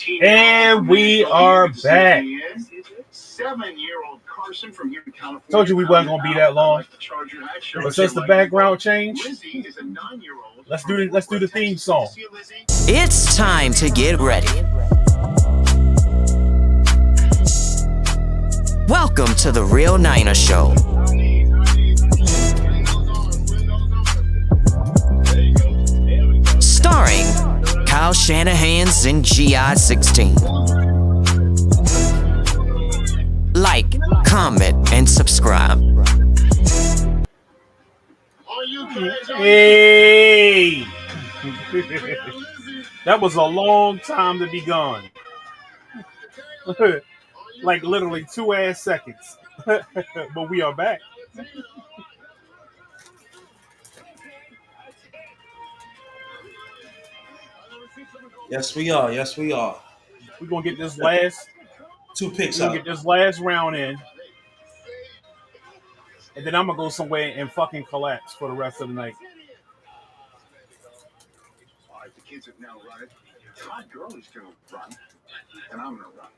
And we are back. 7-year-old Carson from here in California. Told you we wasn't gonna be that long. But since the background changed, let's do the theme song. It's time to get ready. Welcome to the Real Niner Show. Starring Kyle Shanahan's in GI-16. Like, comment, and subscribe. Hey! That was a long time to be gone. Like literally 2 seconds. But we are back. Yes, we are. Yes, we are. We're gonna get this last 2 picks we're out. gonna get this last round in. And then I'm gonna go somewhere and fucking collapse for the rest of the night. All right, the kids have now run it. Todd Gurley's gonna run, and I'm gonna run.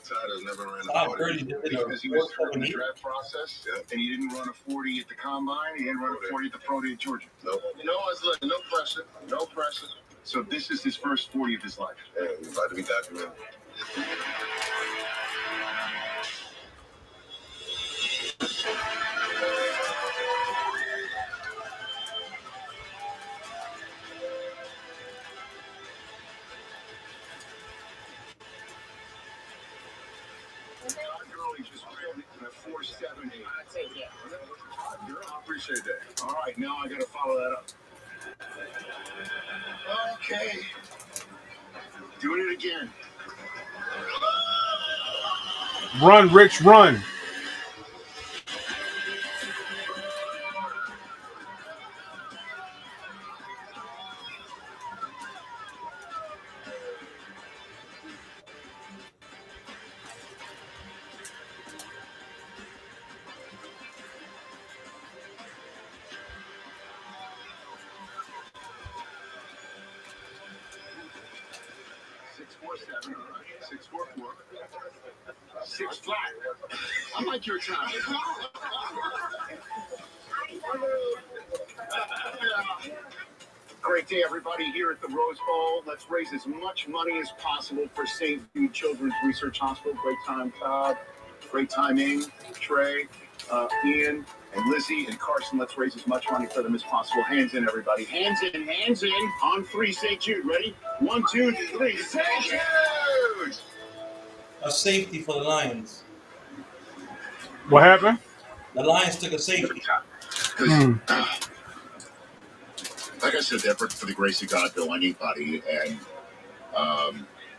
Todd has never ran a Todd 40 Gurley did because he was hurt in the draft process, and he didn't run a 40 at the combine. He didn't run a 40 at the Pro Day at Georgia. No, no pressure, no pressure. So this is his first 40 of his life. Hey, he's about to be documented. I appreciate that. All right, now I got to follow that up. Okay. Doing it again. Run, Rich, run. Six flat. I like your time. Great day, everybody, here at the Rose Bowl. Let's raise as much money as possible for St. Jude Children's Research Hospital. Great time, Todd. Great timing, Trey, Ian, and Lizzie, and Carson. Let's raise as much money for them as possible. Hands in, everybody. Hands in, hands in. On 3, St. Jude. Ready? 1, 2, 3. St. Jude! A safety for the Lions. What happened? The Lions took a safety. Like I said, effort for the grace of God, Bill, anybody. And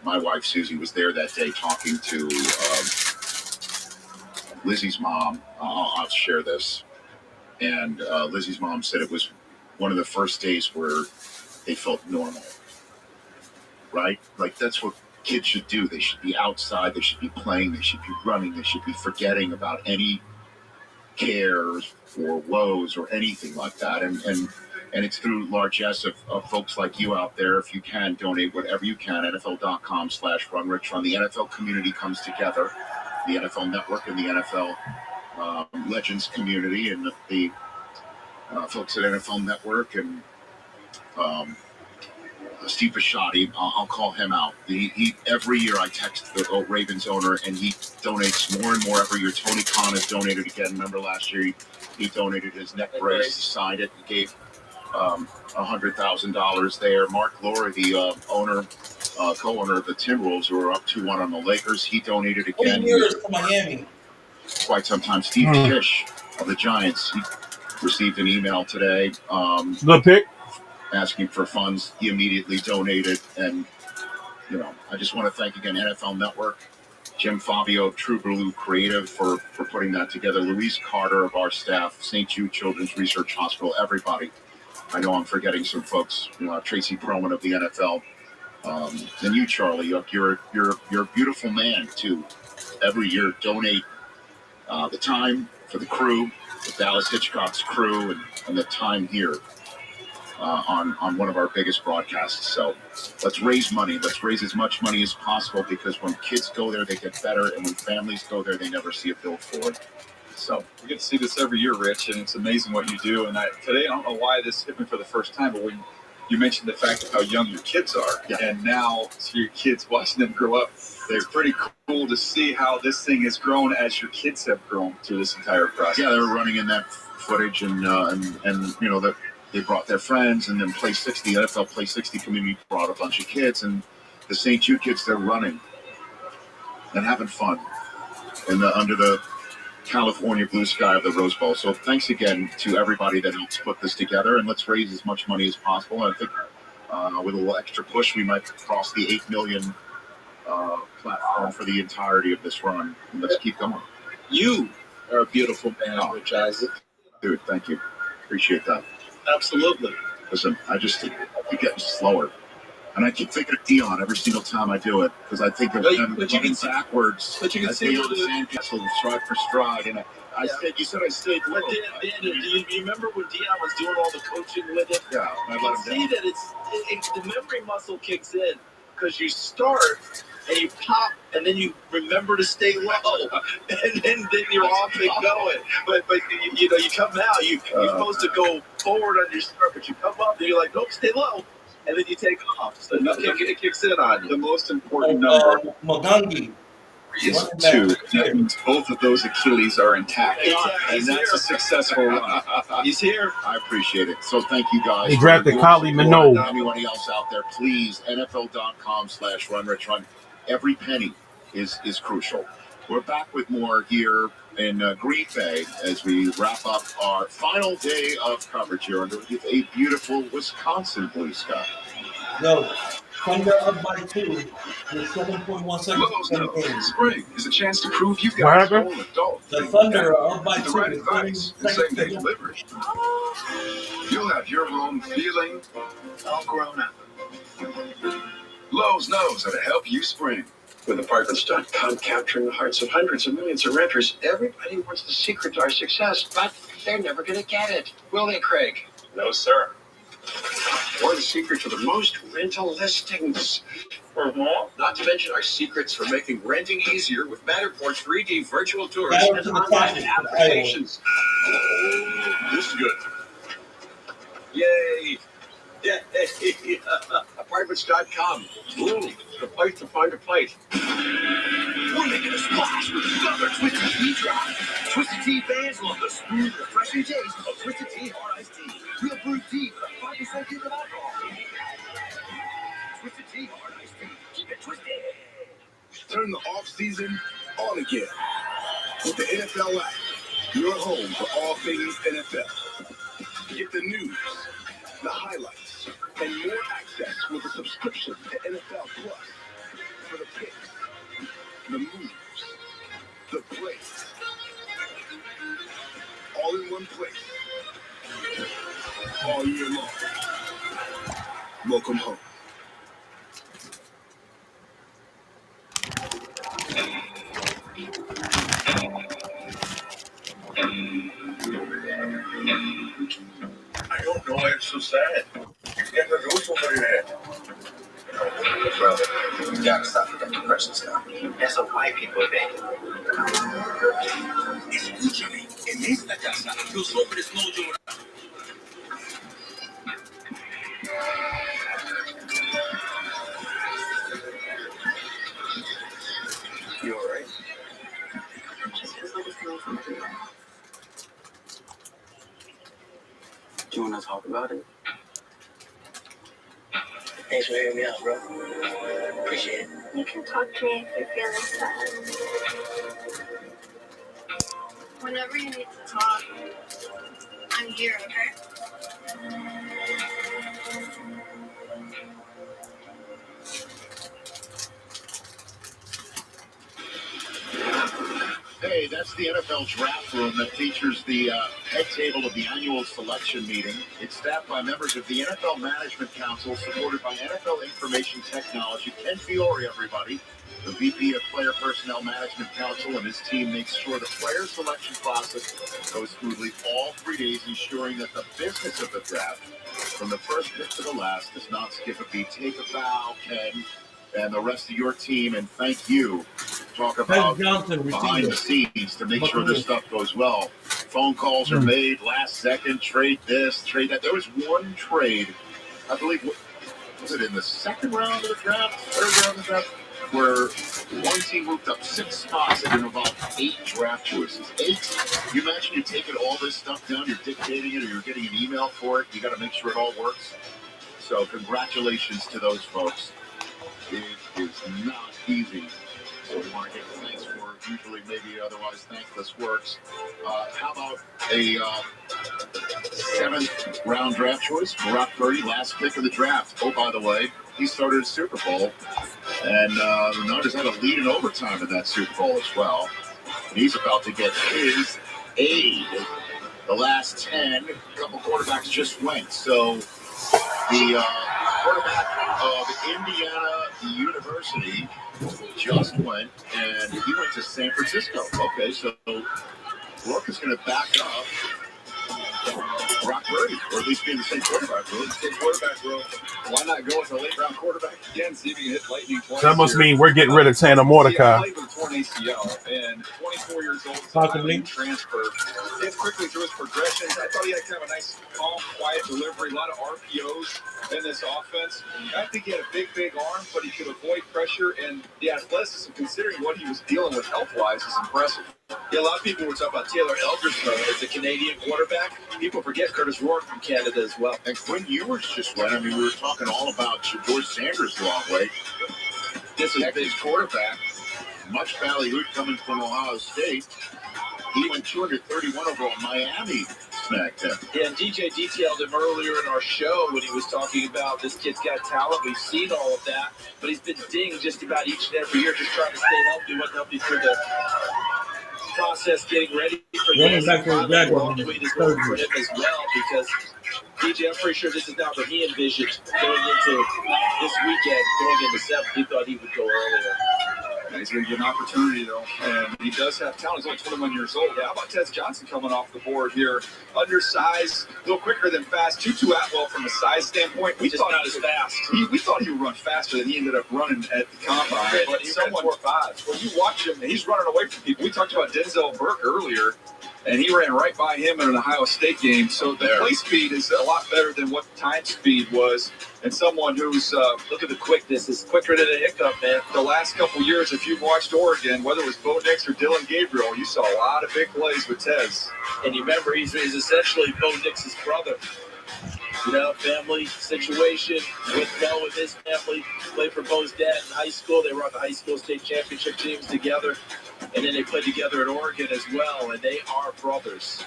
my wife, Susie, was there that day talking to Lizzie's mom. I'll share this. And Lizzie's mom said it was one of the first days where they felt normal. Right? Like, that's what kids should do. They should be outside. They should be playing. They should be running. They should be forgetting about any cares or woes or anything like that. And it's through largesse of folks like you out there. If you can, donate whatever you can. NFL.com/RunRichRun. The NFL community comes together. The NFL Network and the NFL Legends community and the folks at NFL Network and Steve Bisciotti, I'll call him out. He every year I text the Ravens owner, and he donates more and more every year. Tony Khan has donated again. Remember last year he donated his neck brace, he signed it, and gave $100,000 there. Mark Lowry, the owner, co-owner of the Timberwolves, who are up 2-1 on the Lakers, he donated again. 20 years to Miami. Quite some time. Steve Kish of the Giants, he received an email today. Good pick. Asking for funds. He immediately donated. And, I just want to thank again NFL Network, Jim Fabio of True Blue Creative for putting that together, Louise Carter of our staff, St. Jude Children's Research Hospital, everybody. I know I'm forgetting some folks, Tracy Perlman of the NFL, and you, Charlie. You're a beautiful man, too. Every year, donate the time for the crew, the Dallas Hitchcock's crew, and the time here. on one of our biggest broadcasts. So let's raise money. Let's raise as much money as possible, because when kids go there, they get better, and when families go there, they never see a bill for it. So we get to see this every year, Rich, and it's amazing what you do. And today, I don't know why this hit me for the first time, but when you mentioned the fact of how young your kids are, and now to your kids, watching them grow up, it's pretty cool to see how this thing has grown as your kids have grown through this entire process. Yeah, they were running in that footage, and you know that they brought their friends, and then Play 60, the NFL Play 60 community brought a bunch of kids, and the St. Jude kids, they're running and having fun under the California blue sky of the Rose Bowl. So thanks again to everybody that helps put this together, and let's raise as much money as possible. And I think with a little extra push, we might cross the 8 million platform for the entirety of this run. And let's keep going. You are a beautiful man, Rich Isaac. Dude, thank you. Appreciate that. Absolutely. Listen, I keep getting slower. And I keep thinking of Dion every single time I do it, because I think of him running backwards. But you can see on the sandcastle, stride for stride. And you said I stayed low. But Dan, do you remember when Dion was doing all the coaching with it? Yeah. You can see that the memory muscle kicks in, because you start and you pop, and then you remember to stay low, and then you're off and going. But you come out, you're supposed to go forward on your start, but you come up and you're like, nope, stay low. And then you take off. So it kicks in on you. The most important number Magangi. is 2. That means both of those Achilles are intact. And that's a successful run. He's here. I appreciate it. So thank you guys. He drafted Kylie Minogue. Anyone else out there, please, NFL.com/runrichrun. Every penny is crucial. We're back with more here in Green Bay as we wrap up our final day of coverage here under a beautiful Wisconsin blue sky. Yo, Thunder up by 2 with 7.1 seconds to game. Spring is a chance to prove you What guys happened? own adult. The Thunder are up by The 2 right with advice 7 and same day seconds to game. delivery. You'll have your home feeling All grown up. Lowe's knows how to help you spring. With Apartments.com capturing the hearts of hundreds of millions of renters, everybody wants the secret to our success, but they're never going to get it. Will they, Craig? No, sir. Or the secret to the most rental listings. Not to mention our secrets for making renting easier with Matterport's 3D virtual tours Down and to the online topic, applications. This is good. Yay! Yay! Apartments.com. Ooh, the place to find a place. We're making a splash with another Twisted Tea drop. Twisted Tea fans love the smooth, refreshing taste of Twisted Tea Hard Iced Tea. Real brewed tea with a 5% hint of alcohol. Twisted Tea Hard Iced Tea. Keep it twisted. Turn the off-season on again with the NFL app. Your home for all things NFL. Get the news, the highlights, and more access with a subscription to NFL Plus for the picks, the moves, the plays, all in one place, all year long. Welcome home. I don't know why it's so sad. He's getting a news over there. Well, you gotta stop with that depression stuff. That's a white people thing. Escúchame, en esta casa los hombres no lloran. You alright? Do you want to talk about it? Thanks for hearing me out, bro. Appreciate it. You can talk to me if you're feeling sad. Whenever you need to talk, I'm here, okay? Hey, Okay, that's the NFL draft room that features the head table of the annual selection meeting. It's staffed by members of the NFL Management Council, supported by NFL Information Technology. Ken Fiore, everybody, the VP of Player Personnel Management Council, and his team makes sure the player selection process goes smoothly all 3 days, ensuring that the business of the draft, from the first pick to the last, does not skip a beat. Take a bow, Ken, and the rest of your team, and thank you. Talk about Johnson, behind the scenes to make sure this stuff goes well. Phone calls are made last second, trade this, trade that. There was one trade, I believe, was it in the second round of the draft, third round of the draft, where one team moved up 6 spots and involved 8 draft choices. 8. You imagine you're taking all this stuff down, you're dictating it, or you're getting an email for it. You got to make sure it all works. So congratulations to those folks. It is not easy. So we want to give thanks for usually maybe otherwise thankless works. How about a 7th round draft choice? Brock Purdy, last pick of the draft. Oh, by the way, he started a Super Bowl. And the Niners had a lead in overtime in that Super Bowl as well. And he's about to get his aid. The last 10, a couple quarterbacks just went. So the quarterback of Indiana University just went, and he went to San Francisco. Okay, so Rourke is going to back up Brock Purdy, or at least be in the same quarterback room. Why not go with a late round quarterback again? See if he can hit lightning twice. That must mean we're getting rid of Tanner Mordecai. He played with a torn ACL, and 24 years old, Possibly. transfer. Gets quickly through his progressions. I thought he had kind of a nice, calm, quiet delivery. A lot of RPOs in this offense. I think he had a big arm, but he could avoid pressure, and the athleticism, considering what he was dealing with health-wise, is impressive. Yeah, a lot of people were talking about Taylor Eldersma as a Canadian quarterback. People forget Curtis Rourke from Canada as well. And Quinn Ewers just went. I mean, we were talking all about George Sanders' long way. This is his quarterback. Much ballyhooed coming from Ohio State. He went 231 overall. Miami snagged him. Yeah, and DJ detailed him earlier in our show when he was talking about this kid's got talent. We've seen all of that, but he's been dinged just about each and every year, just trying to stay healthy. Wasn't healthy through the process getting ready for this. Back to the Jaguars. Tweet is working for him as well, because DJ, I'm pretty sure this is not what he envisioned going into this weekend, going into 7th. He thought he would go earlier. Yeah, he's going to get an opportunity, though, and he does have talent. He's only 21 years old. Yeah, how about Tez Johnson coming off the board here? Undersized, a little quicker than fast. Tutu Atwell, from a size standpoint, we thought not as fast. We thought he would run faster than he ended up running at the combine. But He ran 4.5. When you watch him, he's running away from people. We talked about Denzel Burke earlier, and he ran right by him in an Ohio State game. So the play speed is a lot better than what time speed was. And someone who's, Look at the quickness. It's quicker than a hiccup, man. the last couple years, if you've watched Oregon, whether it was Bo Nix or Dylan Gabriel, you saw a lot of big plays with Tez. And you remember, he's essentially Bo Nix's brother. You know, family situation with Bo and his family. Played for Bo's dad in high school. They were on the high school state championship teams together. And then they played together at Oregon as well. And they are brothers.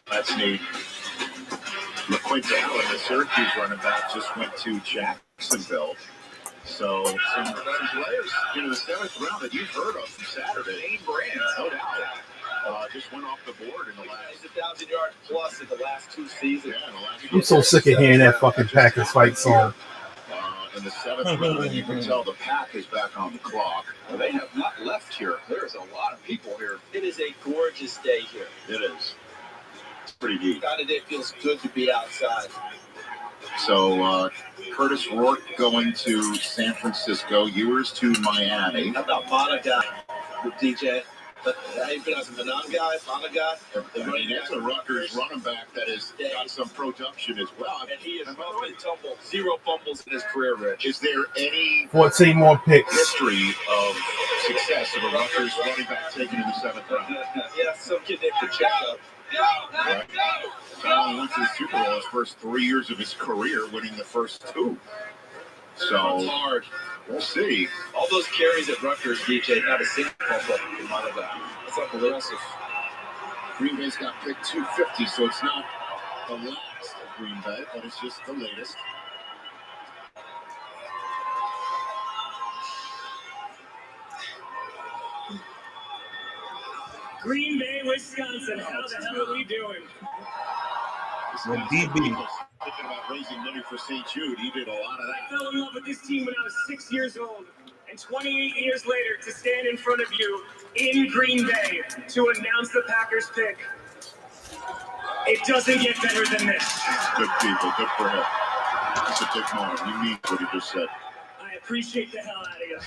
That's neat. LaQuinta Allen, the Syracuse running back, just went to Jacksonville. So some players in the 7th round that you've heard of from Saturday. Name brands. No doubt. Just went off the board in the last. He's 1,000 yards plus in the last 2 seasons. Yeah, in the last. I'm so sick of hearing that fucking Packers fight song. In the 7th round, you can tell the Pack is back on the clock. Well, they have not left here. There's a lot of people here. It is a gorgeous day here. It is. It's pretty deep. Saturday feels good to be outside. So Curtis Rourke going to San Francisco, Ewers to Miami. How about Monagai with DJ? How you pronounce it? Monagai? I mean, that's a Rutgers running back that has got some production as well. And he is rough and tumble. 0 fumbles in his career, Rich. Is there any 14 more picks. history of success of a Rutgers running back taken in the 7th round? Yeah, some kid named Pacheco. Right? He went to the Super Bowl his first 3 years of his career, winning the first 2. So It's hard. we'll see. All those carries at Rutgers, DJ, not a single fumble in Monagai. That's unbelievable. Green Bay's got pick 250, so it's not the last of Green Bay, but it's just the latest. Green Bay, Wisconsin. How the hell are we doing? DB. Thinking about raising money for St. Jude. He did a lot of I that. fell in love with this team when I was 6 years old. And 28 years later, to stand in front of you in Green Bay to announce the Packers pick, it doesn't get better than this. Good people. Good for him. It's a big moment. He means what he just said. I appreciate the hell out of you.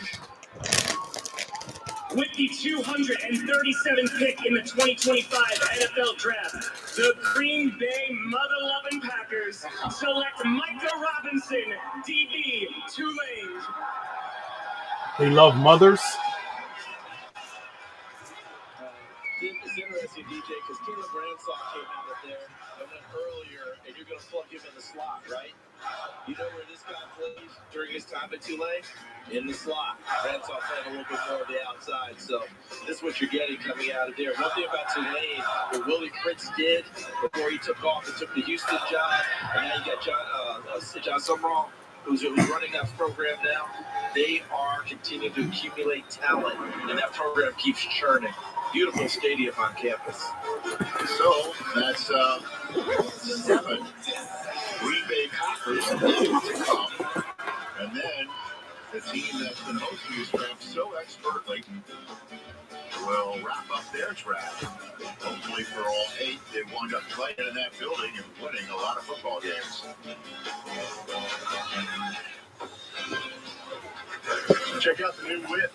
With the 237th pick in the 2025 NFL Draft, the Green Bay mother-loving Packers select Micah Robinson, DB, Tulane. They love mothers. It's interesting, DJ, because Caleb Ransaw came out of there and went earlier, and you're going to plug him in the slot, right? You know where this guy plays during his time at Tulane? In the slot. Ransaw playing a little bit more of the outside. So this is what you're getting coming out of there. One thing about Tulane, what Willie Fritz did before he took off and took the Houston job, and now you got John Summerall, who's running that program now. They are continuing to accumulate talent, and that program keeps churning. Beautiful stadium on campus. So that's 7 Green Bay Packers to come. And then the team that's been hosting this draft so expertly will wrap up their draft. Hopefully for all 8, they wind up playing in that building and winning a lot of football games. Check out the new whip.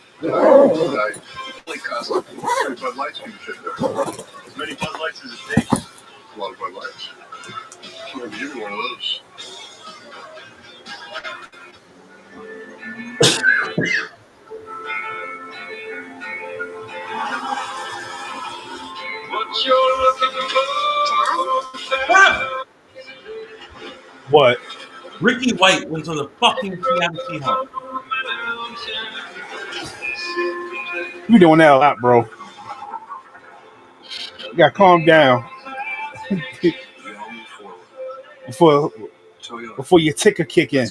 Like custom. Bud Lights can fit there. As many Bud Lights as it takes. A lot of Bud Lights. Maybe you one of those. What you're looking What? Ricky White went to the fucking Seattle Seahawks. You doing that a lot, bro. You gotta calm down. before your ticker kick in.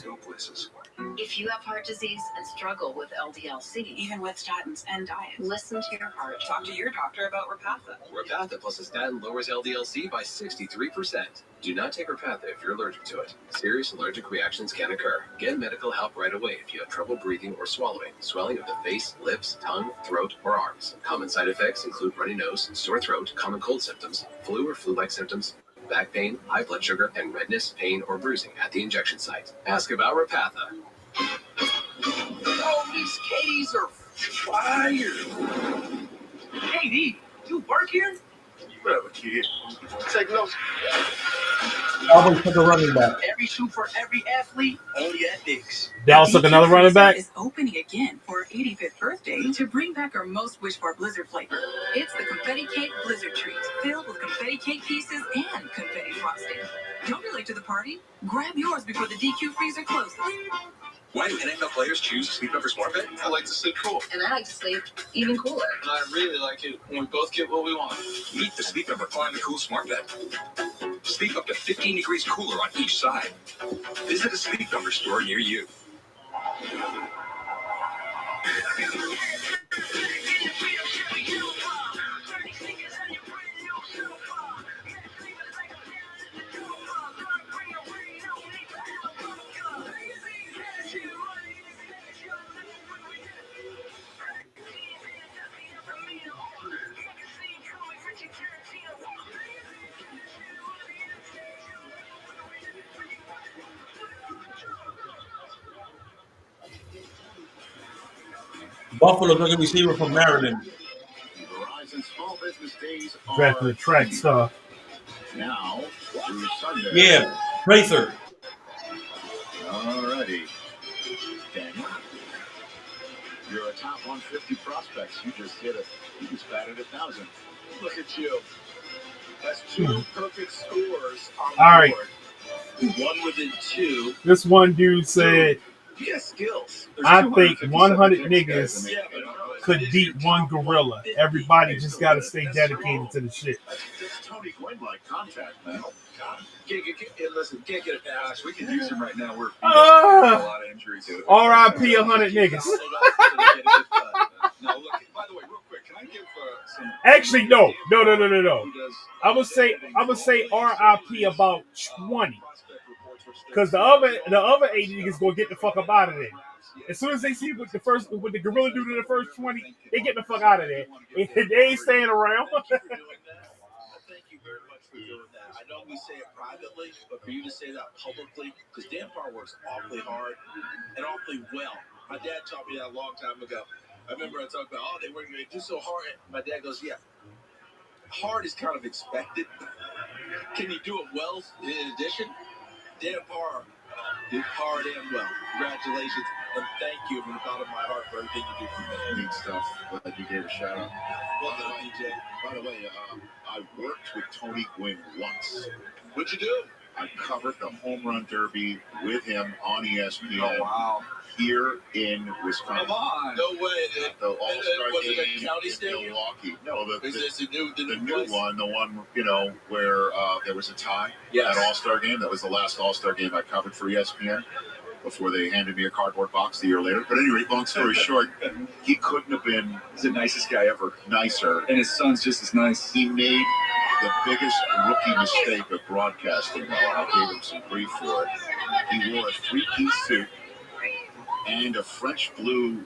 If you have heart disease and struggle with LDL-C, even with statins and diet, listen to your heart. Talk to your doctor about Repatha. Repatha plus a statin lowers LDL-C by 63%. Do not take Repatha if you're allergic to it. Serious allergic reactions can occur. Get medical help right away if you have trouble breathing or swallowing, swelling of the face, lips, tongue, throat, or arms. Common side effects include runny nose, sore throat, common cold symptoms, flu or flu-like symptoms, back pain, high blood sugar, and redness, pain, or bruising at the injection site. Ask about Repatha. Oh, these Katie's are fire. Katie, you work here? Whatever, kid. Take notes. Always took a running back. Every shoe for every athlete, only at Dick's. Dallas took another running back. Is opening again for our 85th birthday to bring back our most wished for blizzard flavor. It's the confetti cake blizzard treat, filled with confetti cake pieces and confetti frosting. Don't be late to the party. Grab yours before the DQ freezer closes. Why do NFL players choose Sleep Number Smart Bed? I like to sleep cool. And I like to sleep even cooler. And I really like it when we both get what we want. Meet the Sleep Number Climb the Cool Smart Bed. Sleep up to 15 degrees cooler on each side. Visit a Sleep Number store near you. Buffalo took a receiver from Maryland. Verizon Small Business Days Drafted the track star. now through Sunday. Yeah, Prather. Alrighty. Daniel, you're a top 150 prospects. You just batted 1,000. Look at you. That's 2 perfect scores on the All right. board. One within 2. This one dude said, He has skills. I think 100 niggas could beat one gorilla. Everybody just got to stay dedicated to the shit. That's Tony Gwynn-like contact, man. Listen, can't get it past. We can use him right now. We're Ah. a lot of injuries. R.I.P. 100 niggas. Now, look, by the way, real quick, can I give some Actually, no. I'm gonna say RIP about 20. Because the other 80 niggas gonna get the fuck up out of there. As soon as they see what the gorilla do to the first 20, they get the fuck out of there. They ain't staying around. Thank you very much for doing that. I know we say it privately, but for you to say that publicly, because Dan Parr works awfully hard and awfully well. My dad taught me that a long time ago. I remember I talked about, they do so hard. My dad goes, yeah, hard is kind of expected. Can you do it well in addition? Dan Parr did hard and well. Congratulations, and thank you from the bottom of my heart for everything you do for me. Neat stuff. Glad you gave a shout out. Well done, DJ. By the way, I worked with Tony Gwynn once. What'd you do? I covered the home run derby with him on ESPN. Oh, wow. Here in Wisconsin. Come on. No way. The All-Star was game it a county in stadium? Milwaukee. No, Is this the new one, the one where there was a tie. Yes. That All-Star game. That was the last All-Star game I covered for ESPN before they handed me a cardboard box the year later. But anyway, long story short, he couldn't have been He's the nicest guy ever. nicer. And his son's just as nice. He made the biggest rookie mistake of broadcasting. I gave him some grief for it. He wore a three-piece suit and a French blue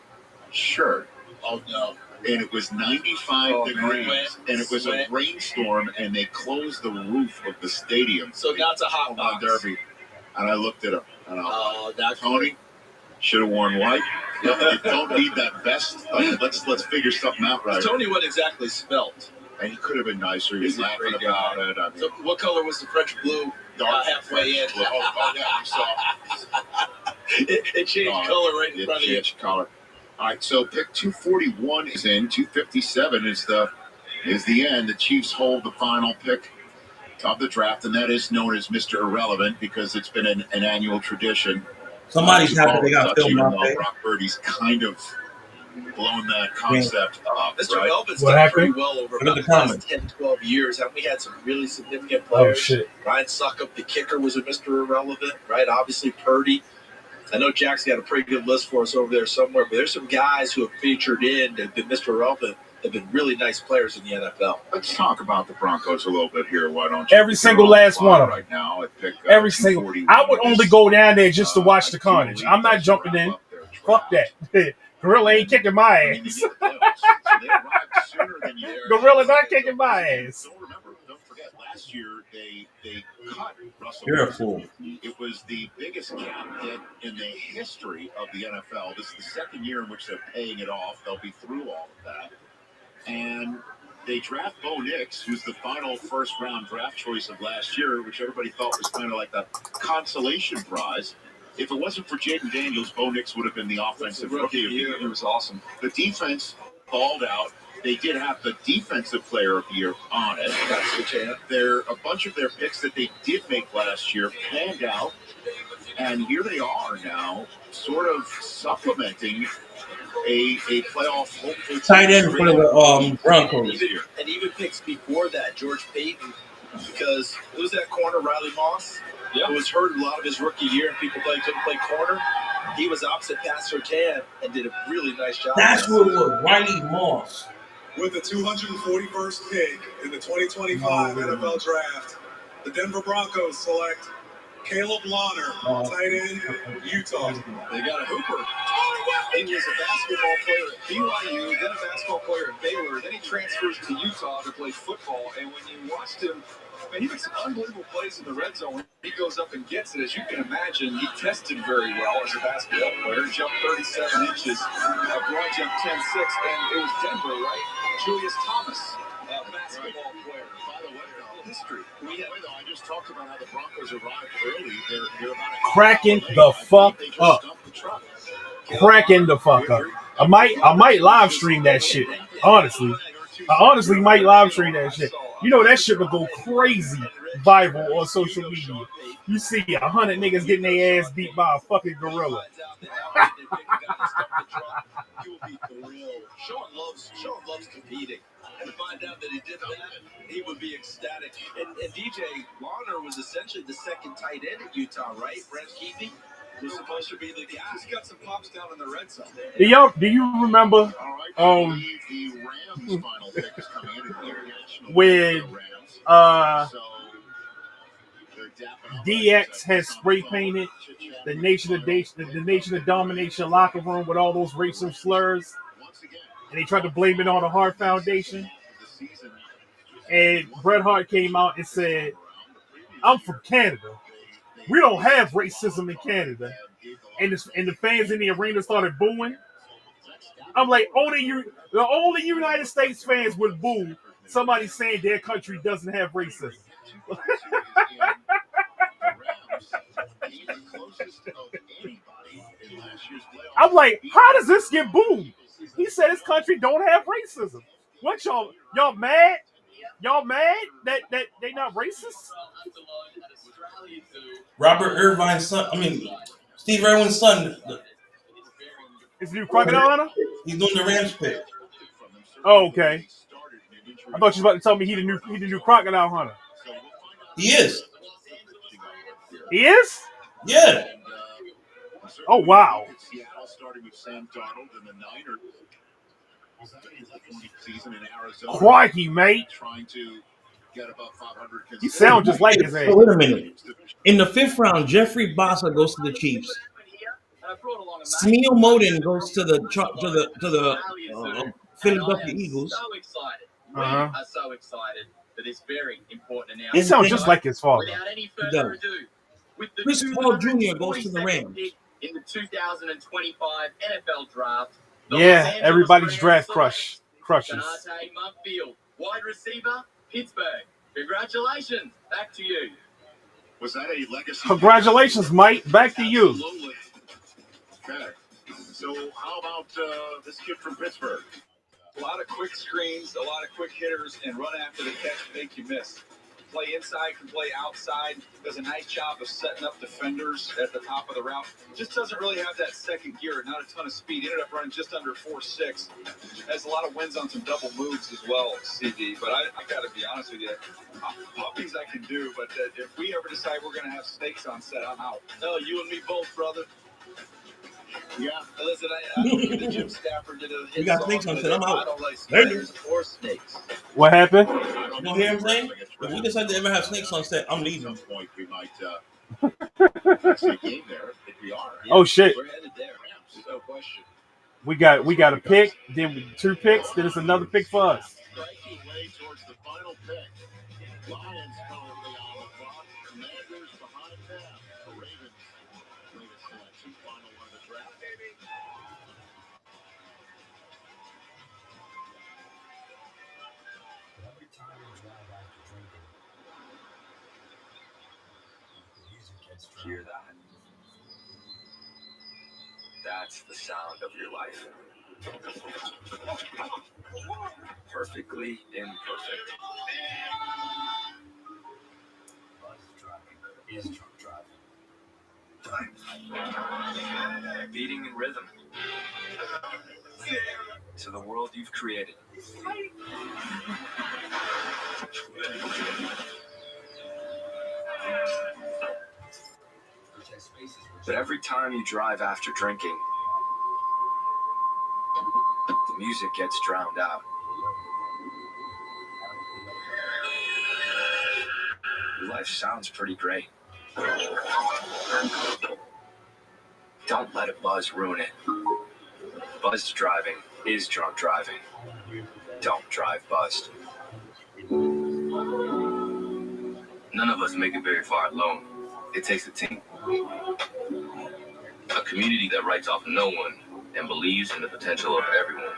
shirt. Oh, no. And it was 95 degrees, and it was Sweat. a rainstorm, and they closed the roof of the stadium. So now it's a hot on box. derby. And I looked at him, and I Oh, that's Tony, should have worn white. You don't need that vest. Let's figure something out right. Tony wasn't exactly svelte. And he could have been nicer. He was He's a laughing great about it. I mean, So what color was the French blue? dark halfway in. French blue. Oh, yeah, you saw. It changed color right in It front of you. changed color. All right, so pick 241 is in. 257 is the end. The Chiefs hold the final pick of the draft, and that is known as Mr. Irrelevant because it's been an annual tradition. Somebody's happy they got filmed even out though there. Brock Purdy's kind of blown that concept up, Mr. right? Melvin's What done pretty happened? well over Look at about the the last comments. 10, 12 years. Haven't we had some really significant Oh players? shit. Ryan Suckup, the kicker, was a Mr. Irrelevant, right? Obviously, Purdy. I know Jack's got a pretty good list for us over there somewhere, but there's some guys who have featured in that have been Mr. Irrelevant, have been really nice players in the NFL. Let's talk about the Broncos a little bit here. Why don't you? Every single last one of them. Right now, at pick, Every single. I would only go down there just to watch the carnage. I'm not jumping in. Fuck that. Gorilla ain't kicking my ass. Gorilla not kicking my ass. Don't forget, last year they cut Russell You're a Wilson. fool. It was the biggest cap hit in the history of the NFL. This is the second year in which they're paying it off. They'll be through all of that. And they draft Bo Nix, who's the final first-round draft choice of last year, which everybody thought was kind of like the consolation prize. If it wasn't for Jaden Daniels, Bo Nix would have been the offensive rookie of the year. He was awesome. The defense balled out. They did have the defensive player of the year on it. That's the chance. A bunch of their picks that they did make last year panned out. And here they are now, sort of supplementing a playoff hopeful Tight end for the Broncos. And even picks before that, George Payton, because who's that corner, Riley Moss? Yeah. Who was hurt a lot of his rookie year, and people couldn't play corner. He was opposite Pat Surtain and did a really nice job. That's what it was. Riley Moss. With the 241st pick in the 2025 NFL Draft, the Denver Broncos select Caleb Lawner, tight end, Utah. They got a hooper. He was a basketball player at BYU, then a basketball player at Baylor. Then he transfers to Utah to play football. And when you watched him, man, he makes some unbelievable plays in the red zone. He goes up and gets it. As you can imagine, he tested very well as a basketball player. Jumped 37 inches, broad jump 10-6, and it was Denver, right? Julius Thomas, basketball player. By the way, History. I just talked about how the Broncos arrived early. They're about a Cracking the fuck up. Cracking the fuck up. I might live stream that shit. Honestly. I honestly might live stream that shit. You know that shit would go crazy viral on social media. You see 100 niggas getting their ass beat by a fucking gorilla. Sean loves competing. And to find out that he did that, he would be ecstatic. And DJ Lawner was essentially the second tight end at Utah, right? Brent Keefe was supposed to be the guy. He's got some pops down in the red zone. Do you remember the Rams' final when DX has spray painted the Nation of Domination locker room with all those racial slurs, and they tried to blame it on the Hart Foundation. And Bret Hart came out and said, "I'm from Canada. We don't have racism in Canada." And the fans in the arena started booing. I'm like, the only United States fans would boo somebody saying their country doesn't have racism. I'm like, how does this get booed? He said his country don't have racism. What y'all mad? Y'all mad that they not racist? Robert Irvine's son. Steve Irwin's son. Is he Crocodile Hunter? He's doing the Rams pick. Oh, okay. I thought you was about to tell me he the new Crocodile Hunter. He is. He is? Yeah. Oh wow. Crikey, mate. You sound just like his age. Wait a minute. In the 5th round, Jeffrey Bossa goes to the Chiefs. Smeal Moden goes to the Philadelphia Eagles. So excited. Uh-huh. We are so excited for this very important announcement. He sounds just like his father. Without any further ado, with the Chris Paul Jr. goes to the Rams. pick in the 2025 NFL draft. Yeah, everybody's draft crushes. Donate Mumfield, wide receiver, Pittsburgh. Congratulations. Back to you. Was that a legacy? Congratulations, Mike. Back to you. Absolutely. Okay. So how about this kid from Pittsburgh? A lot of quick screens, a lot of quick hitters, and run after the catch make you miss. Play inside, can play outside. Does a nice job of setting up defenders at the top of the route. Just doesn't really have that second gear, not a ton of speed. Ended up running just under 4.6. Has a lot of wins on some double moves as well, CD. But I got to be honest with you. Puppies I can do, but if we ever decide we're going to have snakes on set, I'm out. No, you and me both, brother. Yeah. Listen, I don't think the Jim Stafford did a hit. We got snakes on set. I'm out. I don't like spiders or snakes. What happened? You know what I'm saying? If we decide to ever have snakes on set, I'm leaving. At some point, we might see a game there if we are. Oh shit. We're headed there. No question. We got a pick, then 2 picks, then it's another pick for us. Striking way towards the final pick. Lions currently on the clock. Commanders behind them. The Ravens latest selection, final one of the draft. Every time you drive after drinking, the music gets drowned. Hear that? That's the sound of your life. Perfectly imperfect. Buzz driving is drunk driving. Beating in rhythm to the world you've created. But every time you drive after drinking, the music gets drowned out. Your life sounds pretty great. Don't let a buzz ruin it. Buzzed driving is drunk driving. Don't drive buzzed. None of us make it very far alone. It takes a team. A community that writes off no one and believes in the potential of everyone.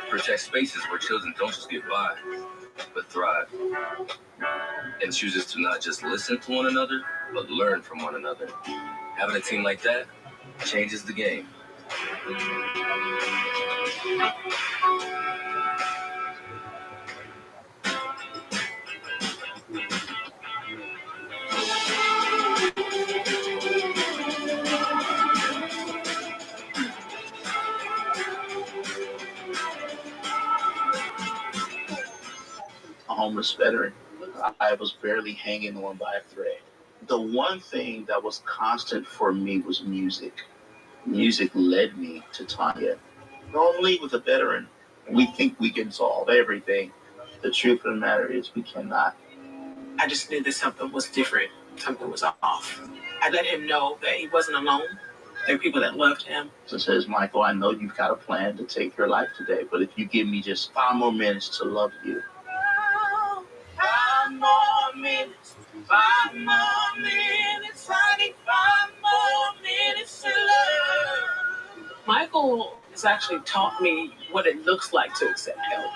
Protect spaces where children don't just get by, but thrive. And chooses to not just listen to one another, but learn from one another. Having a team like that changes the game. A homeless veteran. I was barely hanging on by a thread. The one thing that was constant for me was music. Music led me to Tanya. Normally with a veteran, We think we can solve everything. The truth of the matter is we cannot. I just knew that something was different. Something was off. I let him know that he wasn't alone. There were people that loved him. So says, Michael, I know you've got a plan to take your life today, but if you give me just 5 more minutes to love you. 5 more minutes. 5 more minutes. I need 5 more minutes to love. Michael has actually taught me what it looks like to accept help.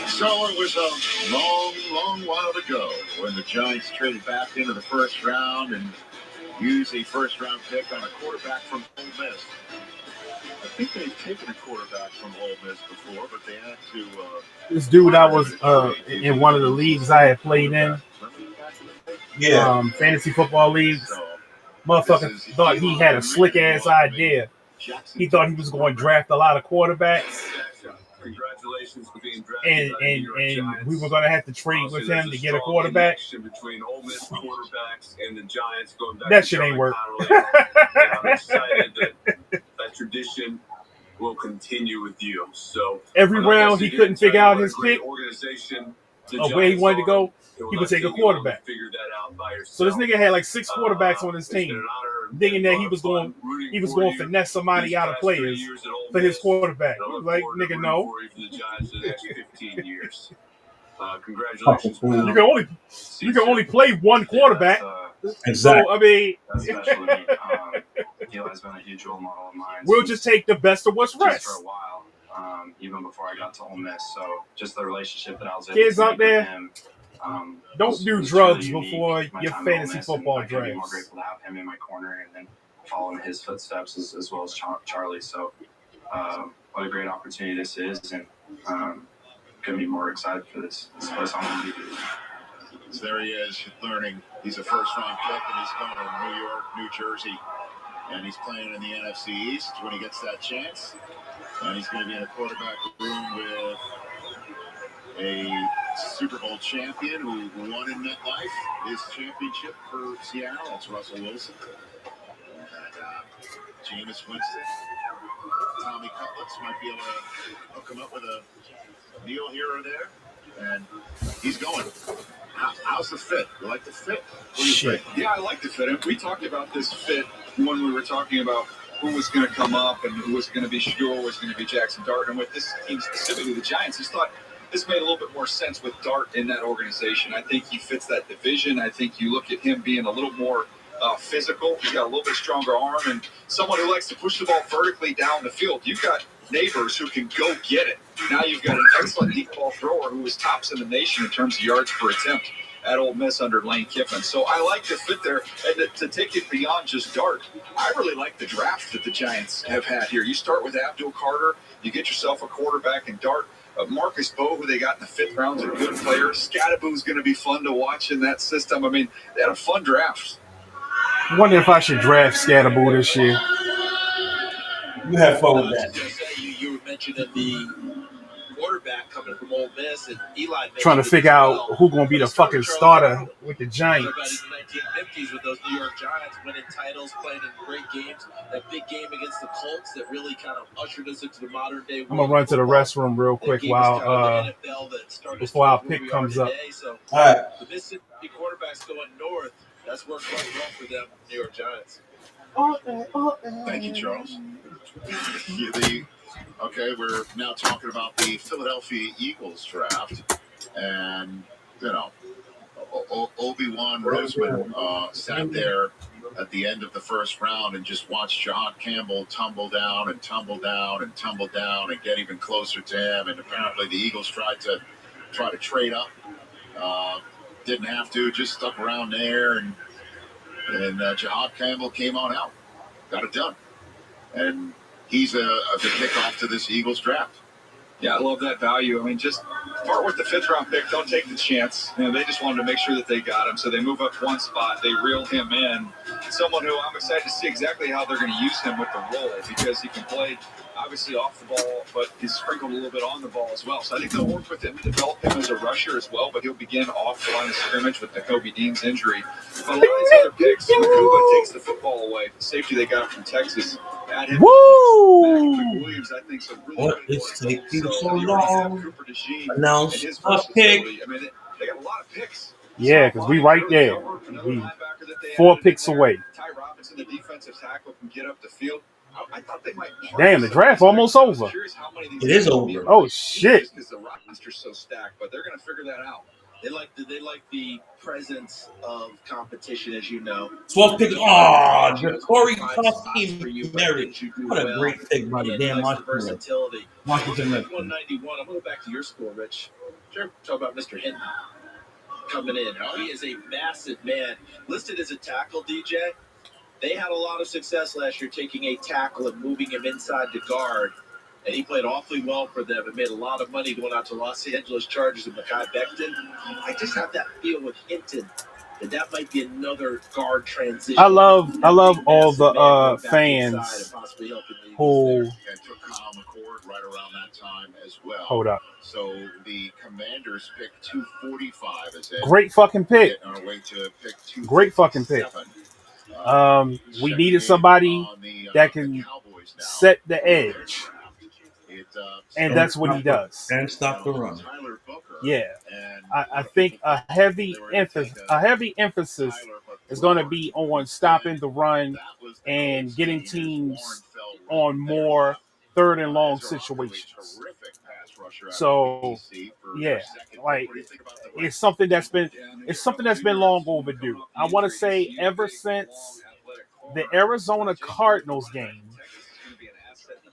So it was a long, long while ago when the Giants traded back into the first round and used a first-round pick on a quarterback from Ole Miss. I think they've taken a quarterback from Ole Miss before, but they had to. This dude I was in one of the leagues I had played in. Yeah. Fantasy football leagues. Motherfucker thought he had a slick ass idea. He thought he was going to draft a lot of quarterbacks. Congratulations for being drafted. And we were going to have to trade with him to get a quarterback. Between Ole Miss quarterbacks and the Giants going back that shit ain't work. I'm excited that tradition will continue with you. So every round he couldn't figure out his pick of where he wanted to go. He would take a quarterback. So this nigga had like 6 quarterbacks on his team, thinking that he was going to finesse somebody out of players for his quarterback. Like, nigga, no. Congratulations. You can only play one quarterback. Exactly. So I mean, Gil has been a huge role model of mine. We'll just take the best of what's rest. For a while, even before I got to Ole Miss. So just the relationship that I was able Kids to out make there, with him, don't do drugs before your fantasy football I'm more drafts. grateful to have him in my corner and then follow in his footsteps as well as Charlie. So what a great opportunity this is, and couldn't be more excited for this place I'm going to be. So there he is, learning. He's a first-round pick, and he's going to New York, New Jersey, and he's playing in the NFC East when he gets that chance. And he's going to be in a quarterback room with a Super Bowl champion who won in MetLife his championship for Seattle. That's Russell Wilson. And Jameis Winston. Tommy Cutlets might be able to hook him up with a deal here or there. And he's going. How's the fit? You like the fit? Shit. Yeah, I like the fit. And we talked about this fit when we were talking about who was going to come up and who was going to be Shador, who was going to be Jackson Dart. And with this team specifically, the Giants, just thought this made a little bit more sense with Dart in that organization. I think he fits that division. I think you look at him being a little more physical. He's got a little bit stronger arm and someone who likes to push the ball vertically down the field. You've got neighbors who can go get it. Now you've got an excellent deep ball thrower who was tops in the nation in terms of yards per attempt at Ole Miss under Lane Kiffin. So I like to fit there. And to take it beyond just Dart, I really like the draft that the Giants have had here. You start with Abdul Carter, you get yourself a quarterback in Dart. Marcus Bowe, who they got in the 5th round, is a good player. Scadaboo's going to be fun to watch in that system. I mean, they had a fun draft. I wonder if I should draft Scatterboo this year. You have fun with that. You were mentioning the quarterback coming from Ole Miss, and Eli Trying to figure out who's going to be the fucking starter with the Giants. In the 1950s with those New York Giants winning titles, playing in great games. That big game against the Colts that really kind of ushered us into the modern day. I'm going to run to the restroom real quick while before our pick comes up. So, all right. The Mississippi quarterbacks going north. That's worked quite well for them, New York Giants. Thank you, Charles. Okay, we're now talking about the Philadelphia Eagles draft. And, you know, Obi-Wan Roseman sat there at the end of the first round and just watched Jahad Campbell tumble down and tumble down and tumble down and get even closer to him. And apparently the Eagles tried to trade up. Didn't have to, just stuck around there. And Jahad Campbell came on out. Got it done. And he's the kickoff to this Eagles draft. Yeah, I love that value. I mean, just start with the 5th round pick. Don't take the chance. You know, they just wanted to make sure that they got him. So they move up one spot. They reel him in. Someone who I'm excited to see exactly how they're going to use him with the role because he can play obviously off the ball, but he's sprinkled a little bit on the ball as well. So I think they'll work with him, develop him as a rusher as well, but he'll begin off the line of scrimmage with Kobe Dean's injury. But a lot of these other picks, Nakuba takes the football away. The safety they got from Texas. Woo! Williams, I think, so really What is taking so you already have long? Cooper DeJean and Announce his a pick. versatility. I mean, they got a lot of picks. Yeah, because we right there. We 4 picks away. Ty Robinson, the defensive tackle, can get up the field. I thought they might. Damn, the draft almost over. It is over. Oh shit! Because the roster's so stacked, but they're going to figure that out. They like the presence of competition, as you know. 12th pick. Oh, the Corey Coffee marriage. What a great pick by the damn Washington. Washington. 191. I'm going to go back to your score, Rich. Sure. Talk about Mr. Hinton coming in. He is a massive man. Listed as a tackle, DJ. They had a lot of success last year taking a tackle and moving him inside the guard. And he played awfully well for them and made a lot of money going out to Los Angeles Chargers and Mekhi Becton. I just have that feel with Hinton that might be another guard transition. I love all the fans who right around that time as well. Hold up. So the Commanders pick 245 as great fucking pick. On our way to pick great fucking pick. We needed somebody that can set the edge. And that's what he does. And stop the run. Yeah. I think a heavy emphasis is going to be on stopping the run and getting teams on more third and long situations. So yeah, like it's something that's been long overdue. I want to say ever since the Arizona Cardinals game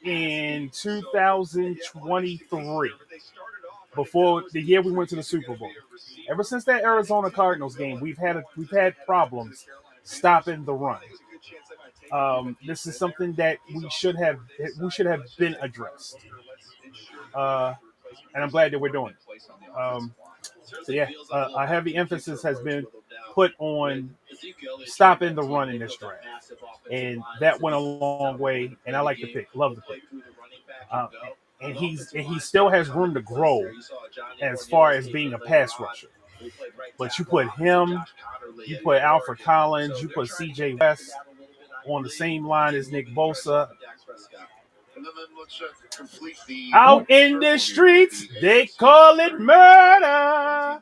in 2023, before the year we went to the Super Bowl. Ever since that Arizona Cardinals game, we've had problems stopping the run. This is something that we should have been addressed. And I'm glad that we're doing it. So yeah, a heavy emphasis has been put on stopping the run in this draft, and that went a long way. And I like the pick, love the pick. And he still has room to grow as far as being a pass rusher. But you put him, you put Alfred Collins, you put C.J. West on the same line as Nick Bosa. Out in the streets, they call it murder.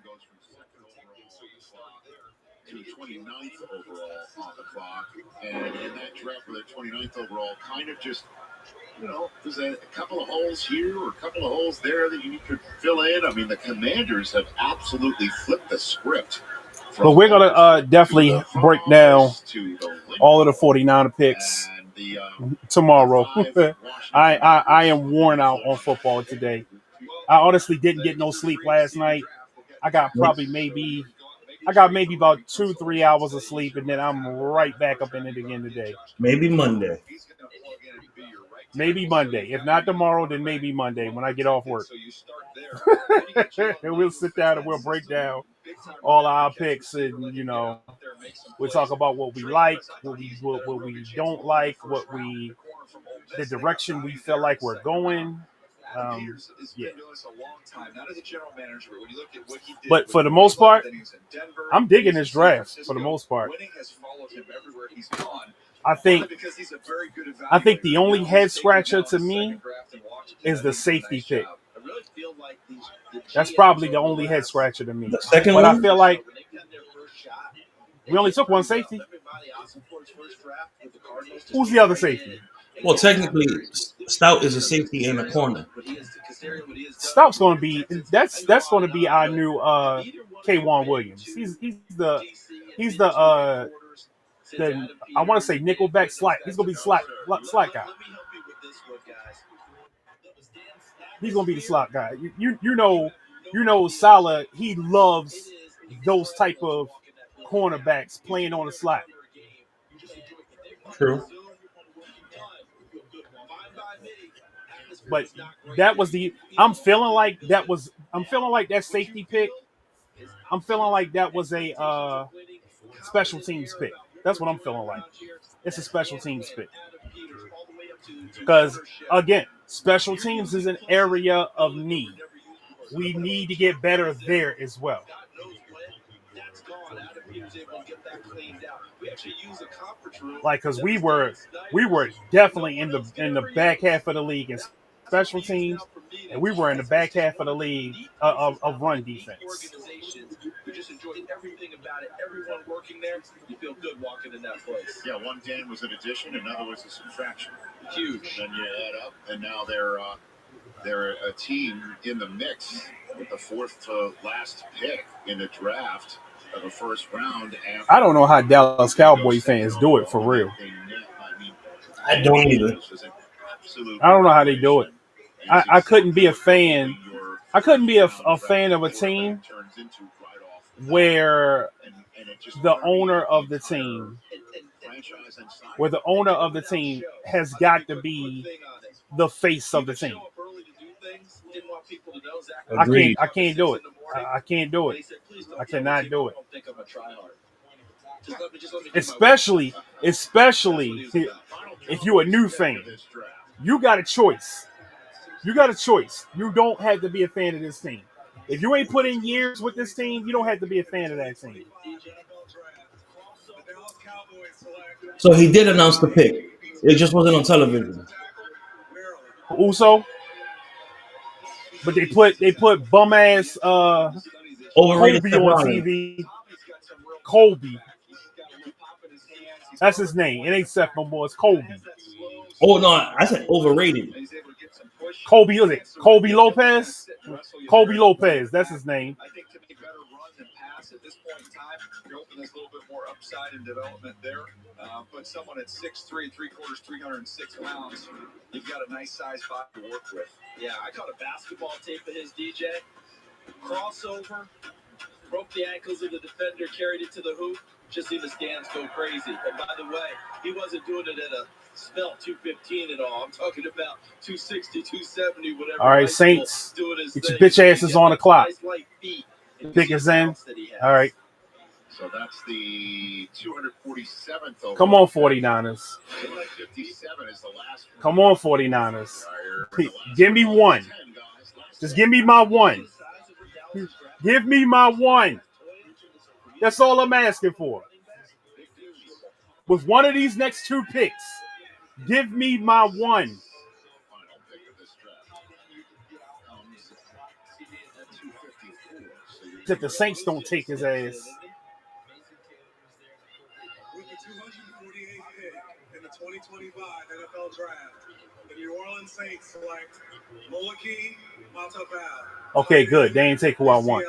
29th overall on the clock, and in that draft with a 29th overall, kind of just, there's a couple of holes here or a couple of holes there that you could fill in. I mean, the Commanders have absolutely flipped the script. But we're going to definitely break down all of the 49er picks tomorrow. I am worn out on football today. I honestly didn't get no sleep last night. I got maybe about 2-3 hours of sleep, and then I'm right back up in it again today. Maybe Monday. If not tomorrow, then maybe Monday when I get off work. And we'll sit down and we'll break down all our picks, and we'll talk about what we like, what we don't like, the direction we feel like we're going. Yeah. But for the most part, I'm digging this draft. For the most part, I think the only head scratcher to me is the safety pick. That's probably the only head scratcher to me. The second but one? I feel like we only took one safety. Who's the other safety? Well, technically, Stout is a safety in a corner. Stout's going to be that's going to be our new K'Wan Williams. He's the I want to say nickelback slot. He's going to be slot guy. He's going to be the slot guy. You know Salah, he loves those type of cornerbacks playing on the slot. True. But that was I'm feeling like that safety pick. I'm feeling like that was a special teams pick. That's what I'm feeling like. It's a special teams pick. Because again, Special teams is an area of need. We need to get better there as well. Like, cause we were definitely in the back half of the league in special teams, and we were in the back half of the league of run defense. You just enjoy everything about it. Everyone working there, you feel good walking in that place. Yeah, one game was an addition, another was a subtraction. Huge. And then you add up, and now they're a team in the mix with the fourth to last pick in the draft of the first round. I don't know how Dallas Cowboy fans do it for real. I don't either. I don't know how they do it. I couldn't be a fan. I couldn't be a fan of a team where the owner of the team, has got to be the face of the team. Agreed. I can't do it. I can't do it. I cannot do it. Especially if you're a new fan. You got a choice. You don't have to be a fan of this team. If you ain't put in years with this team, you don't have to be a fan of that team. So he did announce the pick. It just wasn't on television. Uso, but they put bum ass Overrated Kobe on TV. Kobe. That's his name. It ain't Seth no more. It's Kobe. Oh no, I said overrated. Kobe, is it Kobe Lopez? Kobe Lopez, that's his name. I think to make better run than pass at this point in time, you're hoping there's a little bit more upside and development there. But someone at 6'3", 306 pounds, you've got a nice size body to work with. Yeah, I caught a basketball tape of his DJ. Crossover, broke the ankles of the defender, carried it to the hoop. Just see the stands go crazy. And by the way, he wasn't doing it at a spelt 215 at all. I'm talking about 260, 270, whatever. All right, Saints, get your bitch asses on the clock. Pick is in. All right. So that's the 247th. Come on, 49ers. 257 is the last one. Come on, 49ers. Give me one. Just give me my one. Give me my one. That's all I'm asking for. With one of these next two picks, give me my one. If the Saints don't take his ass. With the 248th pick in the 2025 NFL Draft, the New Orleans Saints select Muliki Matavao. Okay, good. They ain't take who I want.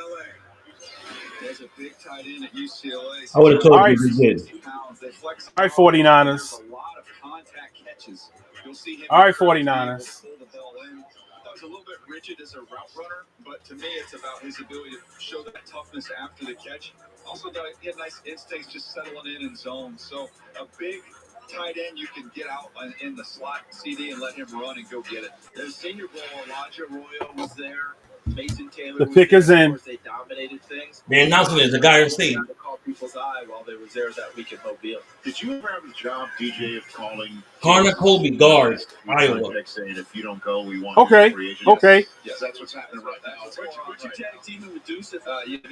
There's a big tight end at UCLA. I would have told you he did. All right, 49ers. All right, 49ers. He's a little bit rigid as a route runner, but to me, it's about his ability to show that toughness after the catch. Also, he had nice instincts just settling in zone. So a big tight end, you can get out in the slot CD and let him run and go get it. The Senior Bowl, Elijah Arroyo was there. Mason Taylor. The pick is in. They dominated things. The announcement is the guy on stage. Caught people's eye while they was there that week in Mobile. Did you ever have the job, DJ, of calling Connor Colby guard, Iowa? Saying if you don't go, we want Okay. Okay. Yes, that's what's happening right now. Would you tag team with Deuce?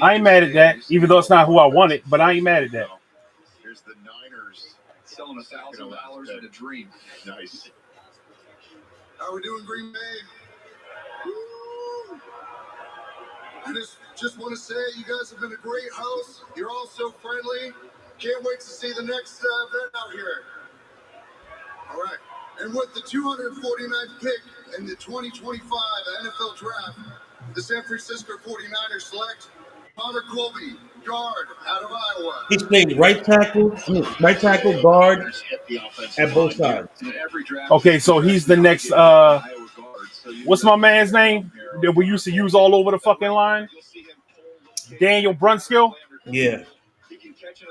I ain't mad at that, even though it's not who I wanted, but I ain't mad at that. Here's the Niners selling $1,000 in a dream. Nice. How we doing, Green Bay? Woo! I just want to say you guys have been a great host. You're all so friendly. Can't wait to see the next event out here. All right. And with the 249th pick in the 2025 NFL Draft, the San Francisco 49ers select Connor Colby, guard out of Iowa. He's played right tackle, guard, at both sides. Okay, so he's the next. What's my man's name that we used to use all over the fucking line? Daniel Brunskill. Yeah.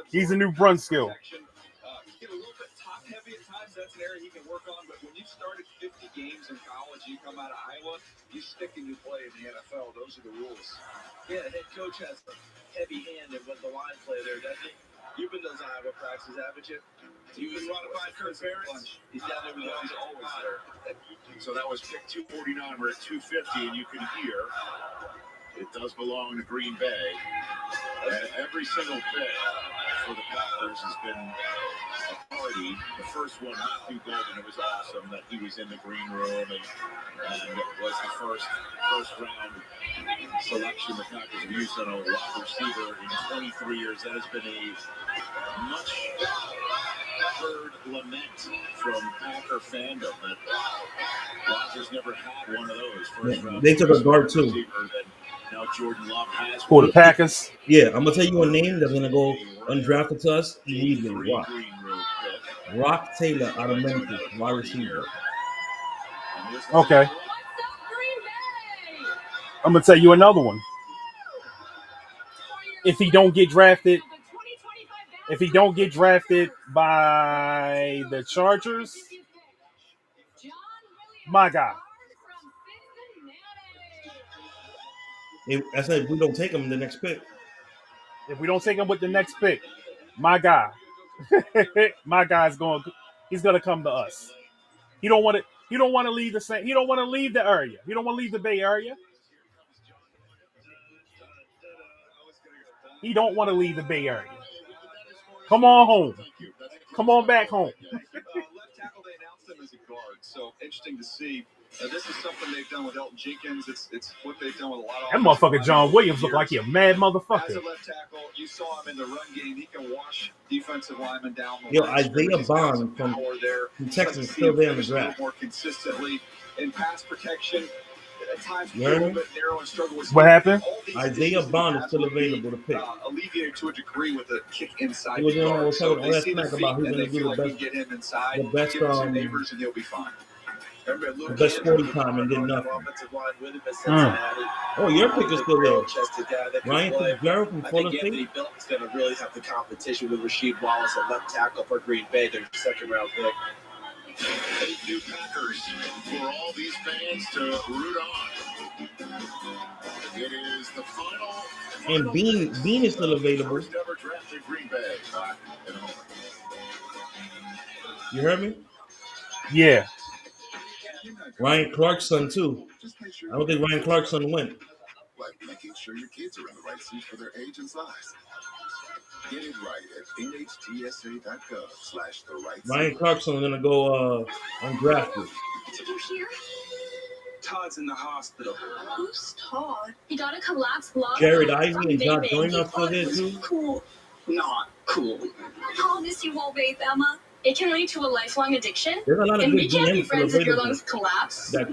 He's a new Brunskill. That's an area he can work on, but when you started 50 games in college, you come out of Iowa, you stick and you play in the NFL. Those are the rules. Yeah, the head coach has a heavy hand in what the line play there, doesn't he? You've been to those Iowa practices. practices, haven't you? You was running by Kurt Barrett. He's down there with the arms always there. So that was pick 249. We're at 250, and you can hear it does belong to Green Bay. And every single pick for the Packers has been a party. The first one, Matthew Golden, it was awesome that he was in the green room and was the first round selection the Packers have used on a wide receiver in 23 years. That has been a much heard lament from Packer fandom that Rodgers never had one of those first round. They took a guard too. Now Jordan Love has For the Packers. Yeah, I'm gonna tell you a name that's gonna go undrafted to us immediately. Watch. Rock Taylor out of Memphis, wide receiver. Okay. I'm gonna tell you another one. If he don't get drafted by the Chargers, my God. I said if we don't take him in the next pick. If we don't take him with the next pick, my guy, my guy's he's gonna come to us. He don't want to. He don't want to leave the same. He don't want to leave the area. He don't want to leave the Bay Area. He don't want to leave the Bay Area. Come on home. Come on back home. Left tackle, they announced him as a guard, so interesting to see. This is something they've done with Elton Jenkins. It's what they've done with a lot of. That motherfucker John Williams look like he a mad motherfucker. As a left tackle, you saw him in the run game. He can wash defensive linemen down. Yo, Isaiah Bond from Texas still there in the draft. More consistently in pass protection. At times, a little bit narrow and struggle with. What happened? Isaiah Bond is still available to pick. Alleviated to a degree with a kick inside. He was the one that was talking all that smack about who's going going to do the best neighbors, and he'll be fine. The best 40 time and did nothing. Oh, your pick is still there. Ryan Fitzgerald from Florida State. Anthony Belton's going to really have the competition with Rasheed Wallace at left tackle for Green Bay, their second round pick. 8 new Packers for all these fans to root on. It is the final. And Bean is still available. First ever drafted Green Bay. You heard me? Yeah. Ryan Clarkson too. I don't think Ryan Clarkson went. Like making sure your kids are in the right seat for their age and size. Get it right at nhtsa.gov/the-right. Ryan Clarkson is gonna go undrafted. Did you hear? Todd's in the hospital. Who's Todd? He got a collapsed lung. Jared Ivey and John Joyner are still there too. Cool. Not cool. I'll miss you all, Faith, Emma. It can lead to a lifelong addiction. There's a lot of and good we can't be DMs friends if your lungs collapse. that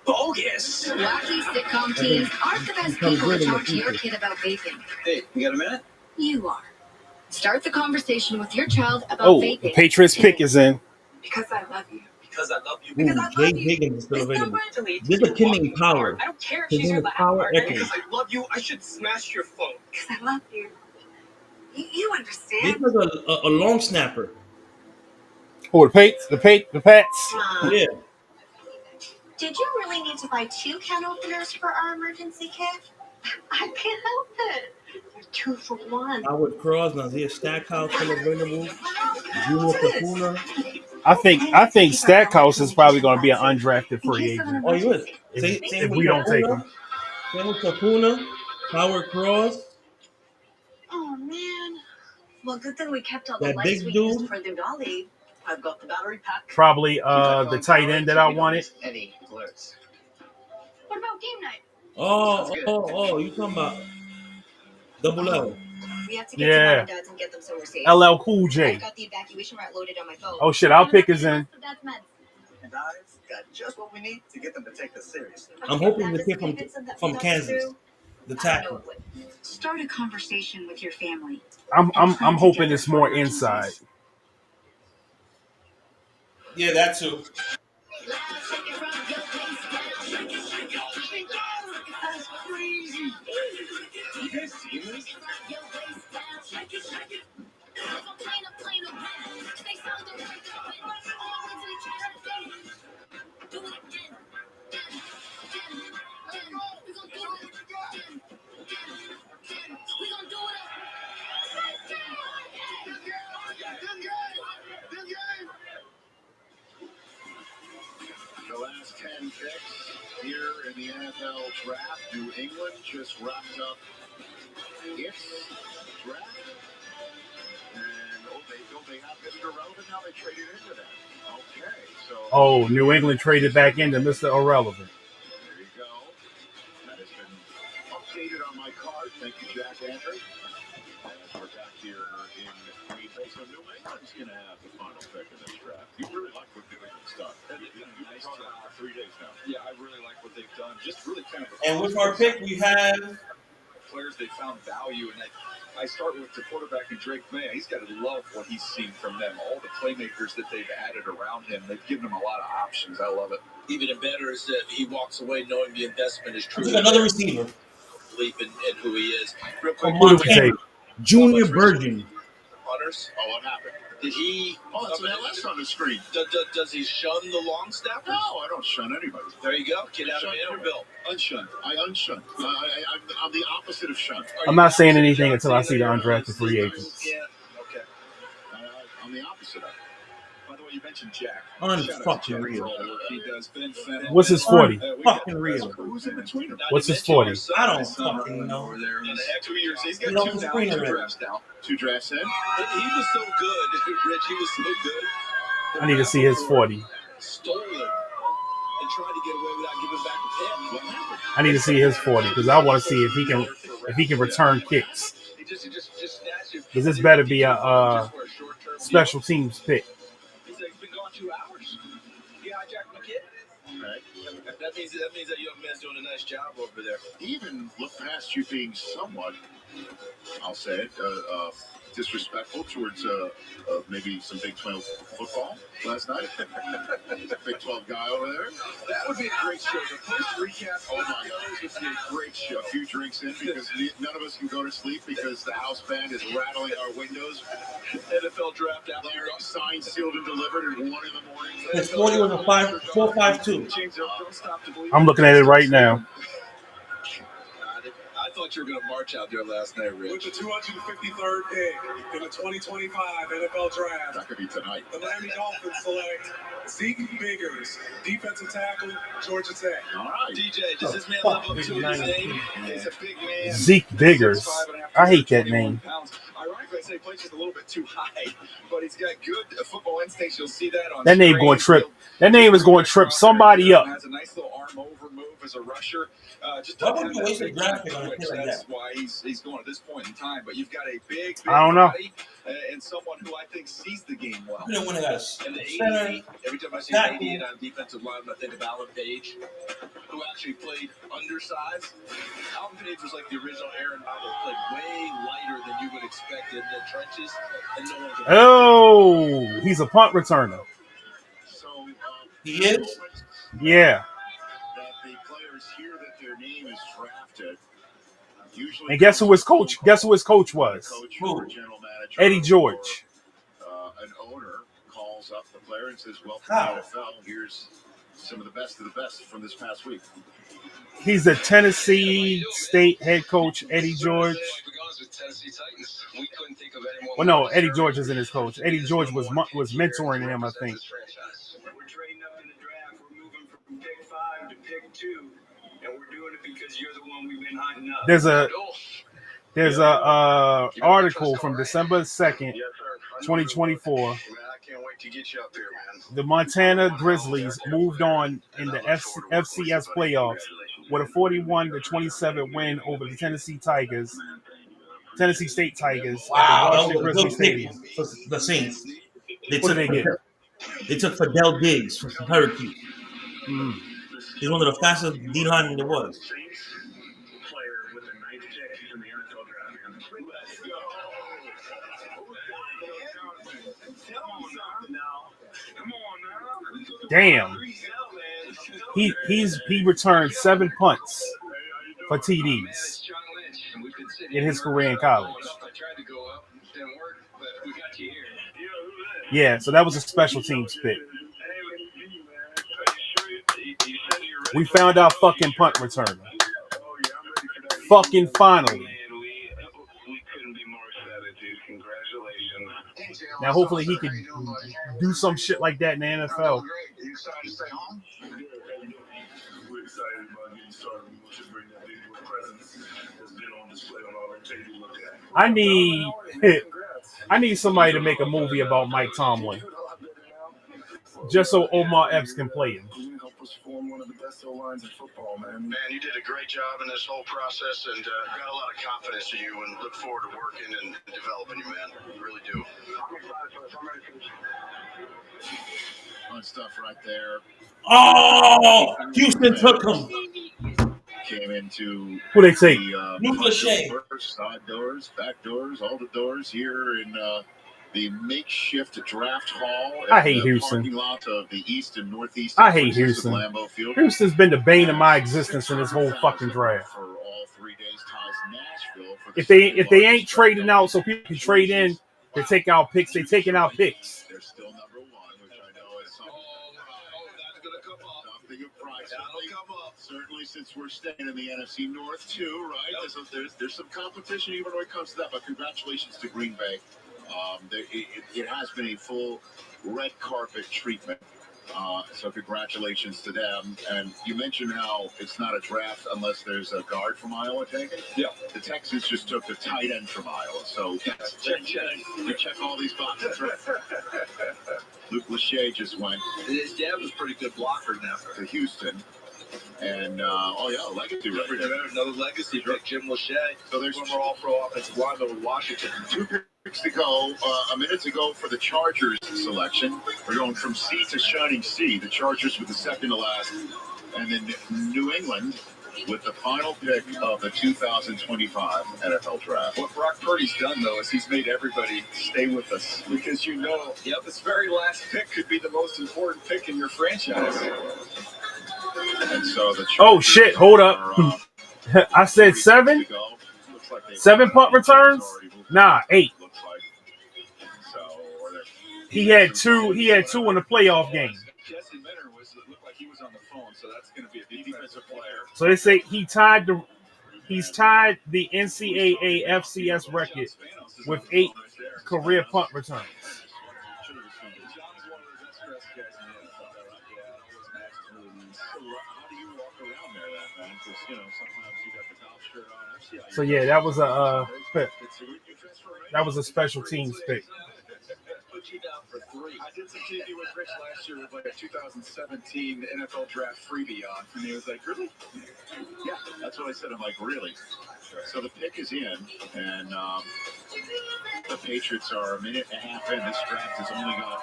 Bogus. Wacky sitcom teens aren't the best people to talk to your kid about vaping. Hey, you got a minute? You are. Start the conversation with your child about vaping. The Patriots pick is in. Because I love you. Because I love you. Ooh, Jay Higgins is still available. There's a kid named Power. I don't care if His she's name your is Power Echo. Because I love you, I should smash your phone. Because I love you. You understand? This was a long snapper. Oh, the Pats. Yeah. Did you really need to buy 2 can openers for our emergency kit? I can't help it. They're 2 for 1. Howard Cross, Nazir Stackhouse still available. Junior Kapuna. I think Stackhouse is probably going to be an undrafted free agent. Oh, he is. If we don't take him. Same with Kapuna, Howard Cross. Oh, man. Well, good thing we kept all That the lights big we dude? used for the dolly. I've got the battery pack. Probably the tight end that I wanted. Any alerts? What about game night? Oh, you talking about Double L. We have to get to Mom and Dad's and get them somewhere safe. LL Cool J. I've got the evacuation route loaded on my phone. Oh shit, our pick is in. And I've got just what we need to get them to take us seriously. I'm hoping the kid from Kansas, the tackle. Start a conversation with your family. I'm hoping it's more inside. Yeah, that too. picks here in the NFL draft. New England just wrapped up its draft. And they have Mr. Irrelevant now. They traded into that. Okay, so. Oh, New England traded back into Mr. Irrelevant. There you go. That has been updated on my card. Thank you, Jack Andrew. As we're back here in Green Bay, so New England's going to have the final pick in this draft. You really like what New England's done. You've been talking about it for 3 days now. Yeah, I really like what they've done. Just really kind of. And with our pick, we have players they found value in. I start with the quarterback and Drake May. He's got to love what he's seen from them. All the playmakers that they've added around him, they've given him a lot of options. I love it. Even better is that he walks away knowing the investment is true. another receiver. Belief in who he is. Real quick, Montana, Junior Virgin. Hunters. Oh, what happened? Did he? Oh, it's an LS on the screen. Does he shun the long snappers? No, I don't shun anybody. There you go. Get out of Vanderbilt. Unshun. I unshun. I'm the opposite of shun. I'm not saying anything until I see the undrafted free agents. Yeah. Okay. I'm the opposite of it. By the way, you mentioned Jack. Unfucking real. What's his 40? Fucking real. Who's in between them? What's his 40? I don't fucking know. Over there. 2 years. He's got He's on 2 the screen already. drafts down. 2 drafts in. He was so good, Rich. He was so good. I need to see his 40. Stole it and tried to get away without giving back the pick. What happened? I need to see his 40 because I want to see if he can return kicks. Because this better be a special teams pick. He said he's been gone 2 hours. He hijacked my kid. Right. That means that young man's doing a nice job over there. Even look past you being somewhat, I'll say it, disrespectful towards maybe some Big 12 football last night. Big 12 guy over there. That would be a great show. The post recap. Oh my God, this would be a great show. A few drinks in because none of us can go to sleep because the house band is rattling our windows. NFL draft out there. Signed, sealed, and delivered at 1 in the morning. His 40 was a 4.52. I'm looking at it right now. I thought you were going to march out there last night, Rich. With the 253rd pick in the 2025 NFL Draft, that could be tonight. The Miami Dolphins select Zeke Biggers, defensive tackle, Georgia Tech. All right. DJ, does this man live up to his name? He's a big man. Zeke Biggers. I hate that name. Ironically, I say he plays just a little bit too high, but he's got good football instincts. You'll see that on That name going to trip. That name is going to trip somebody up. Has a nice little arm over move as a rusher. Just Why doesn't would have you that waste a big draft pick time on a twitch. kid like That's that? why he's going at this point in time. But you've got a big I don't know. body, and someone who I think sees the game well. You know when they got a And the center, 88, every time I see an 88 on defensive line, I think of Alan Page, who actually played undersized. Alan Page was like the original Aaron Donald, played way lighter than you would expect in the trenches. And no one could Oh, he's a punt returner. So, he is? Yeah. that the players hear that their name is drafted. Usually And guess who his coach? Guess who his coach was? coach Who? or general manager Eddie George. or, an owner calls up the player and says, "Welcome How? to the NFL. Here's some of the best from this past week." He's the Tennessee State head coach, Eddie George. Well, no, Eddie George isn't his coach. Eddie George was mentoring him, I think. We're trading up in the draft. We're moving from pick 5 to pick 2, and we're doing it because you're the one we've been hunting up. There's a article from December 2nd, 2024. I can't wait to get you up there, man. The Montana Grizzlies moved on in the FCS playoffs with a 41-27 win over the Tennessee State Tigers Wow, at the that Washington was a Grizzly good pick Stadium. for the Saints. What did they get? They took Fidel Diggs from Syracuse. Mm. He's one of the fastest D-linemen there was. Player with the 9th pick in the NFL draft. Let's go. Come on now. Damn. He returned 7 punts for TDs in his career in college. Yeah, so that was a special teams pick. We found our fucking punt returner. Fucking finally. Now, hopefully, he can do some shit like that in the NFL. excited about getting started. We want you to bring that big boy presence that's been on display on all that tape you look at. I need somebody to make a movie about Mike Tomlin, just so Omar Epps can play him. You help us form one of the best O-lines in football, man. Man, you did a great job in this whole process, and got a lot of confidence in you, and look forward to working and developing you, man. We really do. Fun stuff right there. Oh, Houston took him. Came into Who they take? Luke Lachey. Side doors, back doors, all the doors here in the makeshift draft hall. I hate the Houston. Parking lot of the east and northeast. I hate Houston. Lambeau Field. Houston's been the bane of my existence in this whole fucking draft. For all 3 days, ties Nashville for the If they ain't trading out so people can trade in, they take out picks. They taking out picks. They're still number one, which I know is something. Certainly, since we're staying in the NFC North too, right? There's some competition even when it comes to that. But congratulations to Green Bay. It has been a full red carpet treatment. So congratulations to them. And you mentioned how it's not a draft unless there's a guard from Iowa taken. Yeah. The Texans just took the tight end from Iowa. So we check all these boxes. Right? Luke Lachey just went. His dad was a pretty good blocker now. To Houston. And, legacy representative. Another legacy pick, Jim Lachey. So there's former all-pro offensive lineman with Washington. 2 picks to go, a minute to go for the Chargers selection. We're going from C to shining C. The Chargers with the second to last. And then New England with the final pick of the 2025 NFL Draft. What Brock Purdy's done, though, is he's made everybody stay with us because this very last pick could be the most important pick in your franchise. And so the oh shit! Hold up. I said 7. 7 punt returns. Nah, 8. He had 2. He had 2 in the playoff game. Jesse Minter looked like he was on the phone, so that's going to be a defensive player. So they say he's tied the NCAA FCS record with 8 career punt returns. So yeah, that was a special teams pick. I did some TV with Rich last year with like a 2017 NFL draft freebie on, and he was like, "Really?" Yeah, that's what I said. I'm like, "Really?" So the pick is in, and the Patriots are a minute and a half in. This draft has only got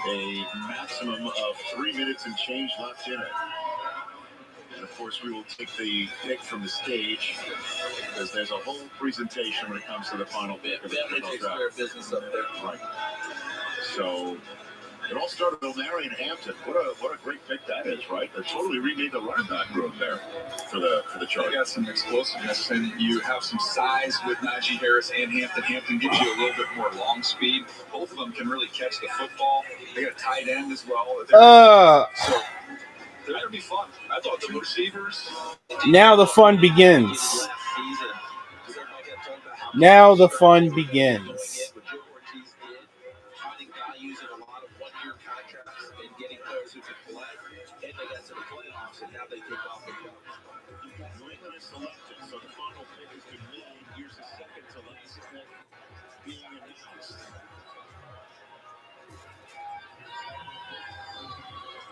a maximum of 3 minutes and change left in it. And of course, we will take the pick from the stage because there's a whole presentation when it comes to the final pick. Family takes care of business up there. Right. So it all started with Marion Hampton. What a great pick that is, right? They totally remade the running back group there for the Chargers. You got some explosiveness, and you have some size with Najee Harris and Hampton. Hampton gives you a little bit more long speed. Both of them can really catch the football. They got a tight end as well. So they're going to be fun. I thought the receivers. Now the fun begins. Now the fun begins.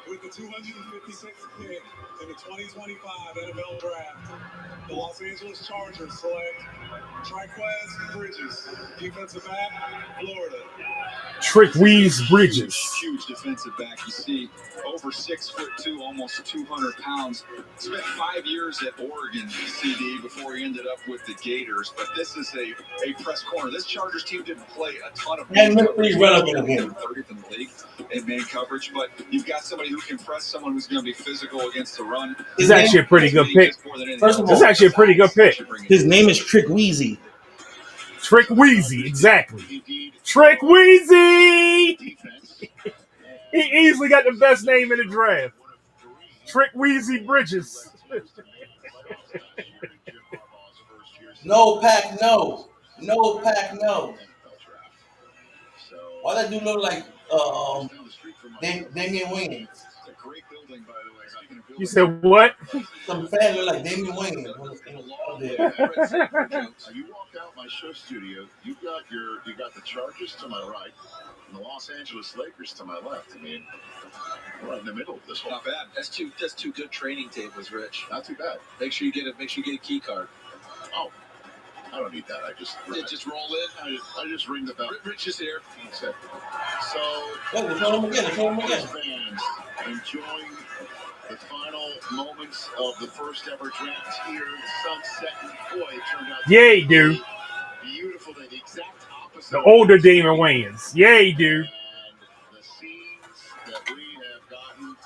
With the 256th pick in the 2025 NFL Draft, the Los Angeles Chargers select Triquez Bridges, defensive back, Florida. Triquez Bridges. Huge defensive back. You see, over 6'2", almost 200 pounds. Spent 5 years at Oregon, CD, before he ended up with the Gators. But this is a press corner. This Chargers team didn't play a ton of man coverage. Relevant again. 30th in the league in man coverage, but you've got somebody who can press someone who's going to be physical against the run. It's actually a pretty good pick. First of all, it's actually a pretty good pick. His name is Triquez. Triquez, exactly. Triquez! He easily got the best name in the draft. Triquez Bridges. No, Pack, no. No, Pack, no. Why that dude look like Damian Wayans. It's a great building, by the way. Speaking of You buildings, said what? Some fan look like Damian Wayans. You walk out my show studio. You got the Chargers to my right, and the Los Angeles Lakers to my left. I mean, right in the middle of this whole. Not bad. That's two good training tables, Rich. Not too bad. Make sure you get a key card. Oh, I don't need that. I just roll in. I just ring the bell. Rich is here. That's it. So, let's show him again. Fans enjoying the final moments of the first ever draft here in Sunset. And boy, it turned out Yay, dude. Beautiful day. The exact opposite. The older Damon Wayans. Yay, dude. And the scenes that we have gotten,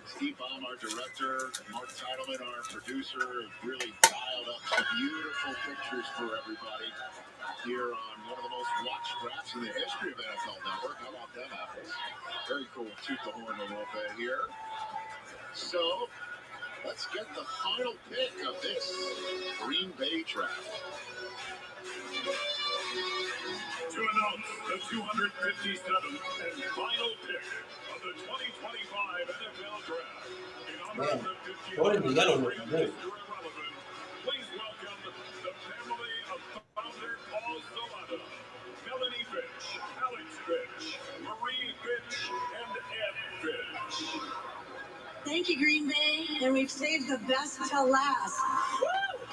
Steve Baum, our director, Mark Titleman, our producer, have really dialed up some beautiful pictures for everybody here on one of the most watched drafts in the history of NFL Network. How about them apples? Very cool. Toot the horn a little bit here. So, let's get the final pick of this Green Bay draft. To announce the 257th and final pick of the 2025 NFL Draft, in honor of the 50th anniversary of Mr. Irrelevant, please welcome the family of founder Paul Solana, Melanie Fitch, Alex Fitch, Marie Fitch, and Ed Fitch. Thank you, Green Bay, and we've saved the best till last.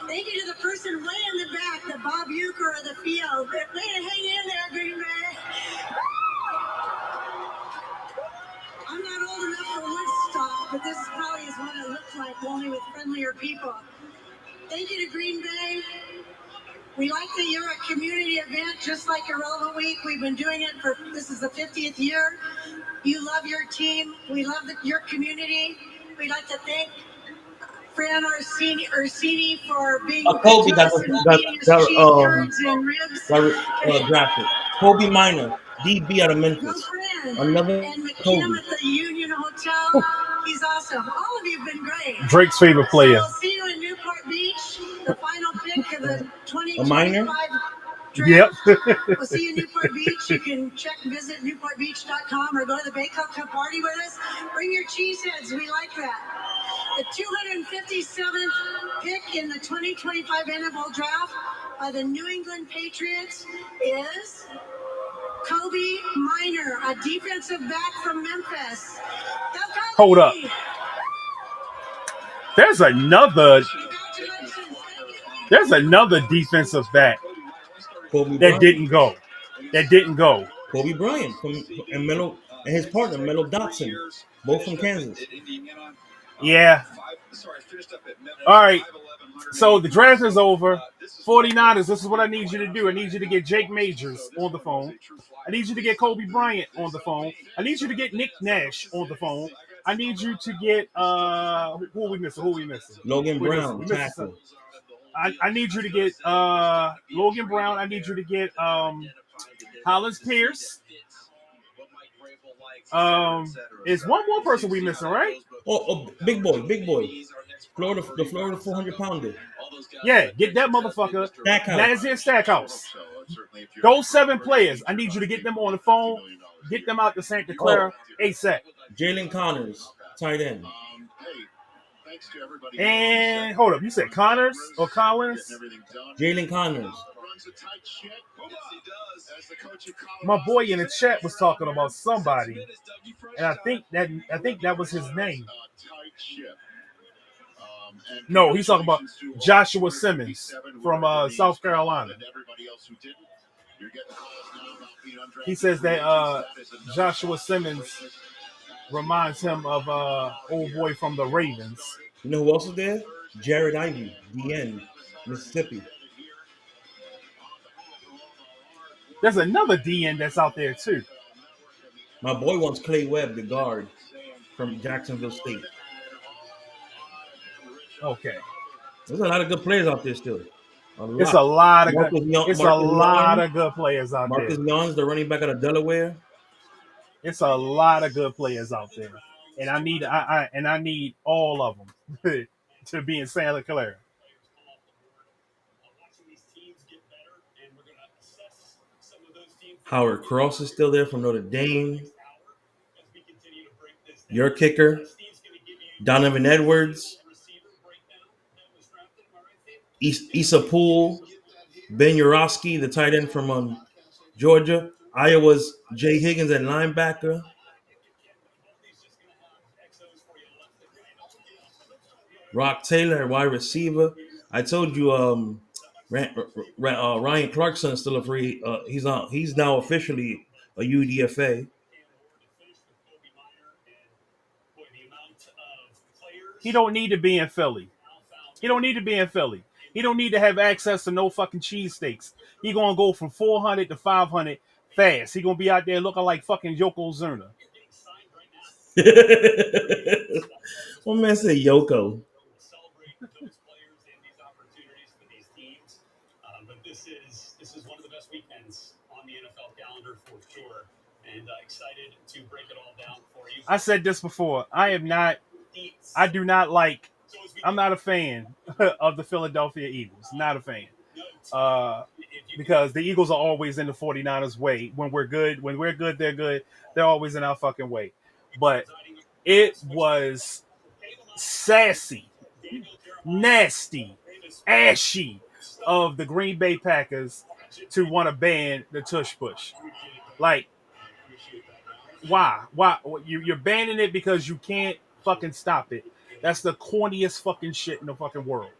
Thank you to the person way in the back, the Bob Euchre of the field. Way to hang in there, Green Bay. I'm not old enough for Woodstock, but this probably is what it looks like, only with friendlier people. Thank you to Green Bay. We like that you're a community event, just like Irrelevant Week. We've been doing it this is the 50th year. You love your team. We love your community. We'd like to thank Fran Orsini for being Kobe with us and feeding us cheese curds and ribs. drafted. Kobe Minor, DB out of Memphis. Go Fran. Another And McKim Kobe. at the Union Hotel. He's awesome. All of you have been great. Drake's favorite player. So we'll see you in Newport Beach, the final pick of the A 2025 minor? draft. Yep. We'll see you in Newport Beach. You can visit newportbeach.com or go to the Bay Cup Cup party with us. Bring your cheeseheads. We like that. The 257th pick in the 2025 NFL Draft by the New England Patriots is Kobe Minor, a defensive back from Memphis. Hold up. There's another defensive back that didn't go. Kobe Bryant and his partner Melo Dotson, both from Kansas. Yeah. All right. So the draft is over. 49ers, this is what I need you to do. I need you to get Jake Majors on the phone. I need you to get Kobe Bryant on the phone. I need you to get Nick Nash on the phone. I need you to get who are we missing? Logan Brown, tackle. I need you to get Logan Brown. I need you to get Hollis Pierce. Is one more person we missing, right? Oh, big boy. The Florida 400-pounder. Yeah, get that motherfucker. Nazir Stackhouse. Those 7 players, I need you to get them on the phone. Get them out to Santa Clara ASAP. Jalen Connors, tight end. And hold up, you said Connors or Collins? Jalen Connors. My boy in the chat was talking about somebody, and I think that was his name. No, he's talking about Joshua Simmons from South Carolina. He says that Joshua Simmons reminds him of old boy from the Ravens. You know who else is there? Jared Ivey, DN, Mississippi. There's another DN that's out there too. My boy wants Clay Webb, the guard from Jacksonville State. Okay. There's a lot of good players out there still. It's a lot of good players out there. Marcus Young's the running back out of Delaware. It's a lot of good players out there, and I need all of them to be in Santa Clara. Howard Cross is still there from Notre Dame. your kicker, Donovan Edwards, Issa Poole, Ben Urofsky, the tight end from Georgia, Iowa's Jay Higgins at linebacker, Rock Taylor at wide receiver. I told you, Ryan Clarkson is still a free. He's now officially a UDFA. He don't need to be in Philly. He don't need to be in Philly. He don't need to have access to no fucking cheesesteaks. He gonna go from 400 to 500 fast. He gonna be out there looking like fucking Yokozuna. What man say Yoko? But this is one of the best weekends on the NFL calendar for sure, and excited to break it all down for you. I said this before. I'm not a fan of the Philadelphia Eagles. Not a fan. Because the Eagles are always in the 49ers' way. When we're good, they're good. They're always in our fucking way. But it was sassy, nasty, ashy of the Green Bay Packers to want to ban the tush push. Like, why? Why? You're banning it because you can't fucking stop it. That's the corniest fucking shit in the fucking world.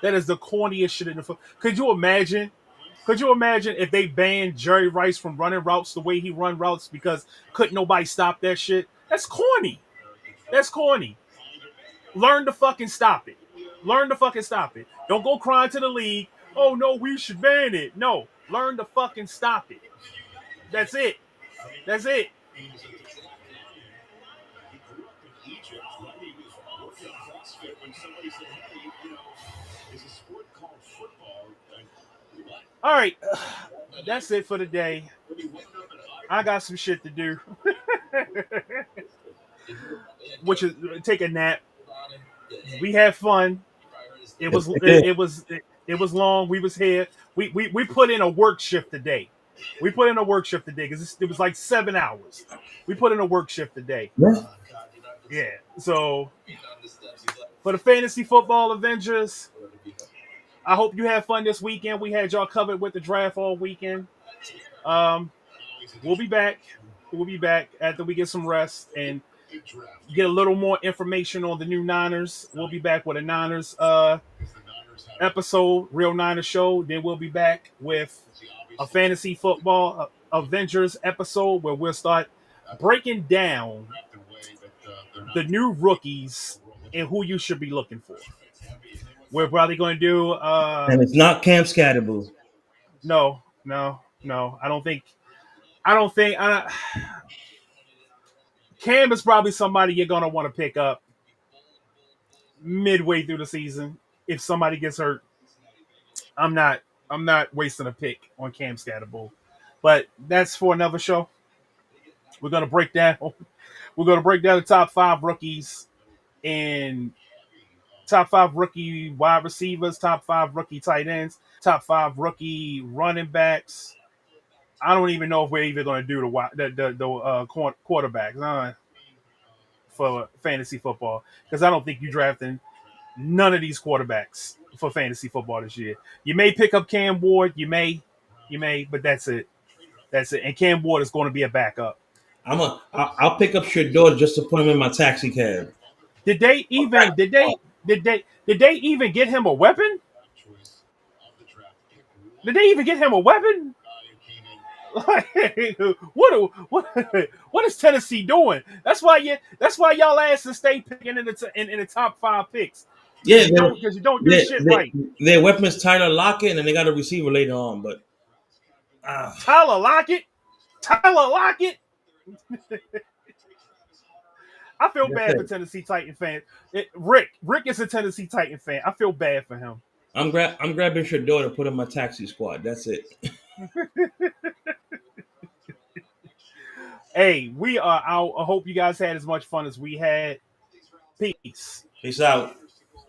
That is the corniest shit in the fucking. Could you imagine if they banned Jerry Rice from running routes the way he run routes because couldn't nobody stop that shit? That's corny. That's corny. Learn to fucking stop it. Learn to fucking stop it. Don't go crying to the league. Oh no, we should ban it. No, learn to fucking stop it. That's it. That's it. All right, that's it for today. I got some shit to do, which is take a nap. We had fun. It was long. We was here. We put in a work shift today. Because it was like 7 hours. We put in a work shift today. Yeah. So for the Fantasy Football Avengers, I hope you had fun this weekend. We had y'all covered with the draft all weekend. We'll be back. After we get some rest and get a little more information on the new Niners. We'll be back with a Niners episode, Real Niners Show. Then we'll be back with a Fantasy Football Avengers episode where we'll start breaking down the new rookies and who you should be looking for. We're probably going to do... and it's not Cam Scatterboo. No. I don't think... Cam is probably somebody you're going to want to pick up midway through the season. If somebody gets hurt, I'm not wasting a pick on Cam Scatterboo. But that's for another show. We're going to break down the top 5 rookies and top 5 rookie wide receivers, top 5 rookie tight ends, top 5 rookie running backs. I don't even know if we're even going to do the quarterbacks for fantasy football, because I don't think you're drafting none of these quarterbacks for fantasy football this year. You may pick up Cam Ward, you may, but that's it. And Cam Ward is going to be a backup. I'll pick up Shador just to put him in my taxi cab. Did they even get him a weapon? Did they even get him a weapon? What is Tennessee doing? That's why y'all asses stay picking in the top 5 picks. Yeah, because you don't do shit right. Their weapon is Tyler Lockett, and then they got a receiver later on. But Tyler Lockett. I feel bad for Tennessee Titan fans. Rick is a Tennessee Titan fan. I feel bad for him. I'm grabbing Shador to put in my taxi squad. That's it. Hey, we are out. I hope you guys had as much fun as we had. Peace. Peace out.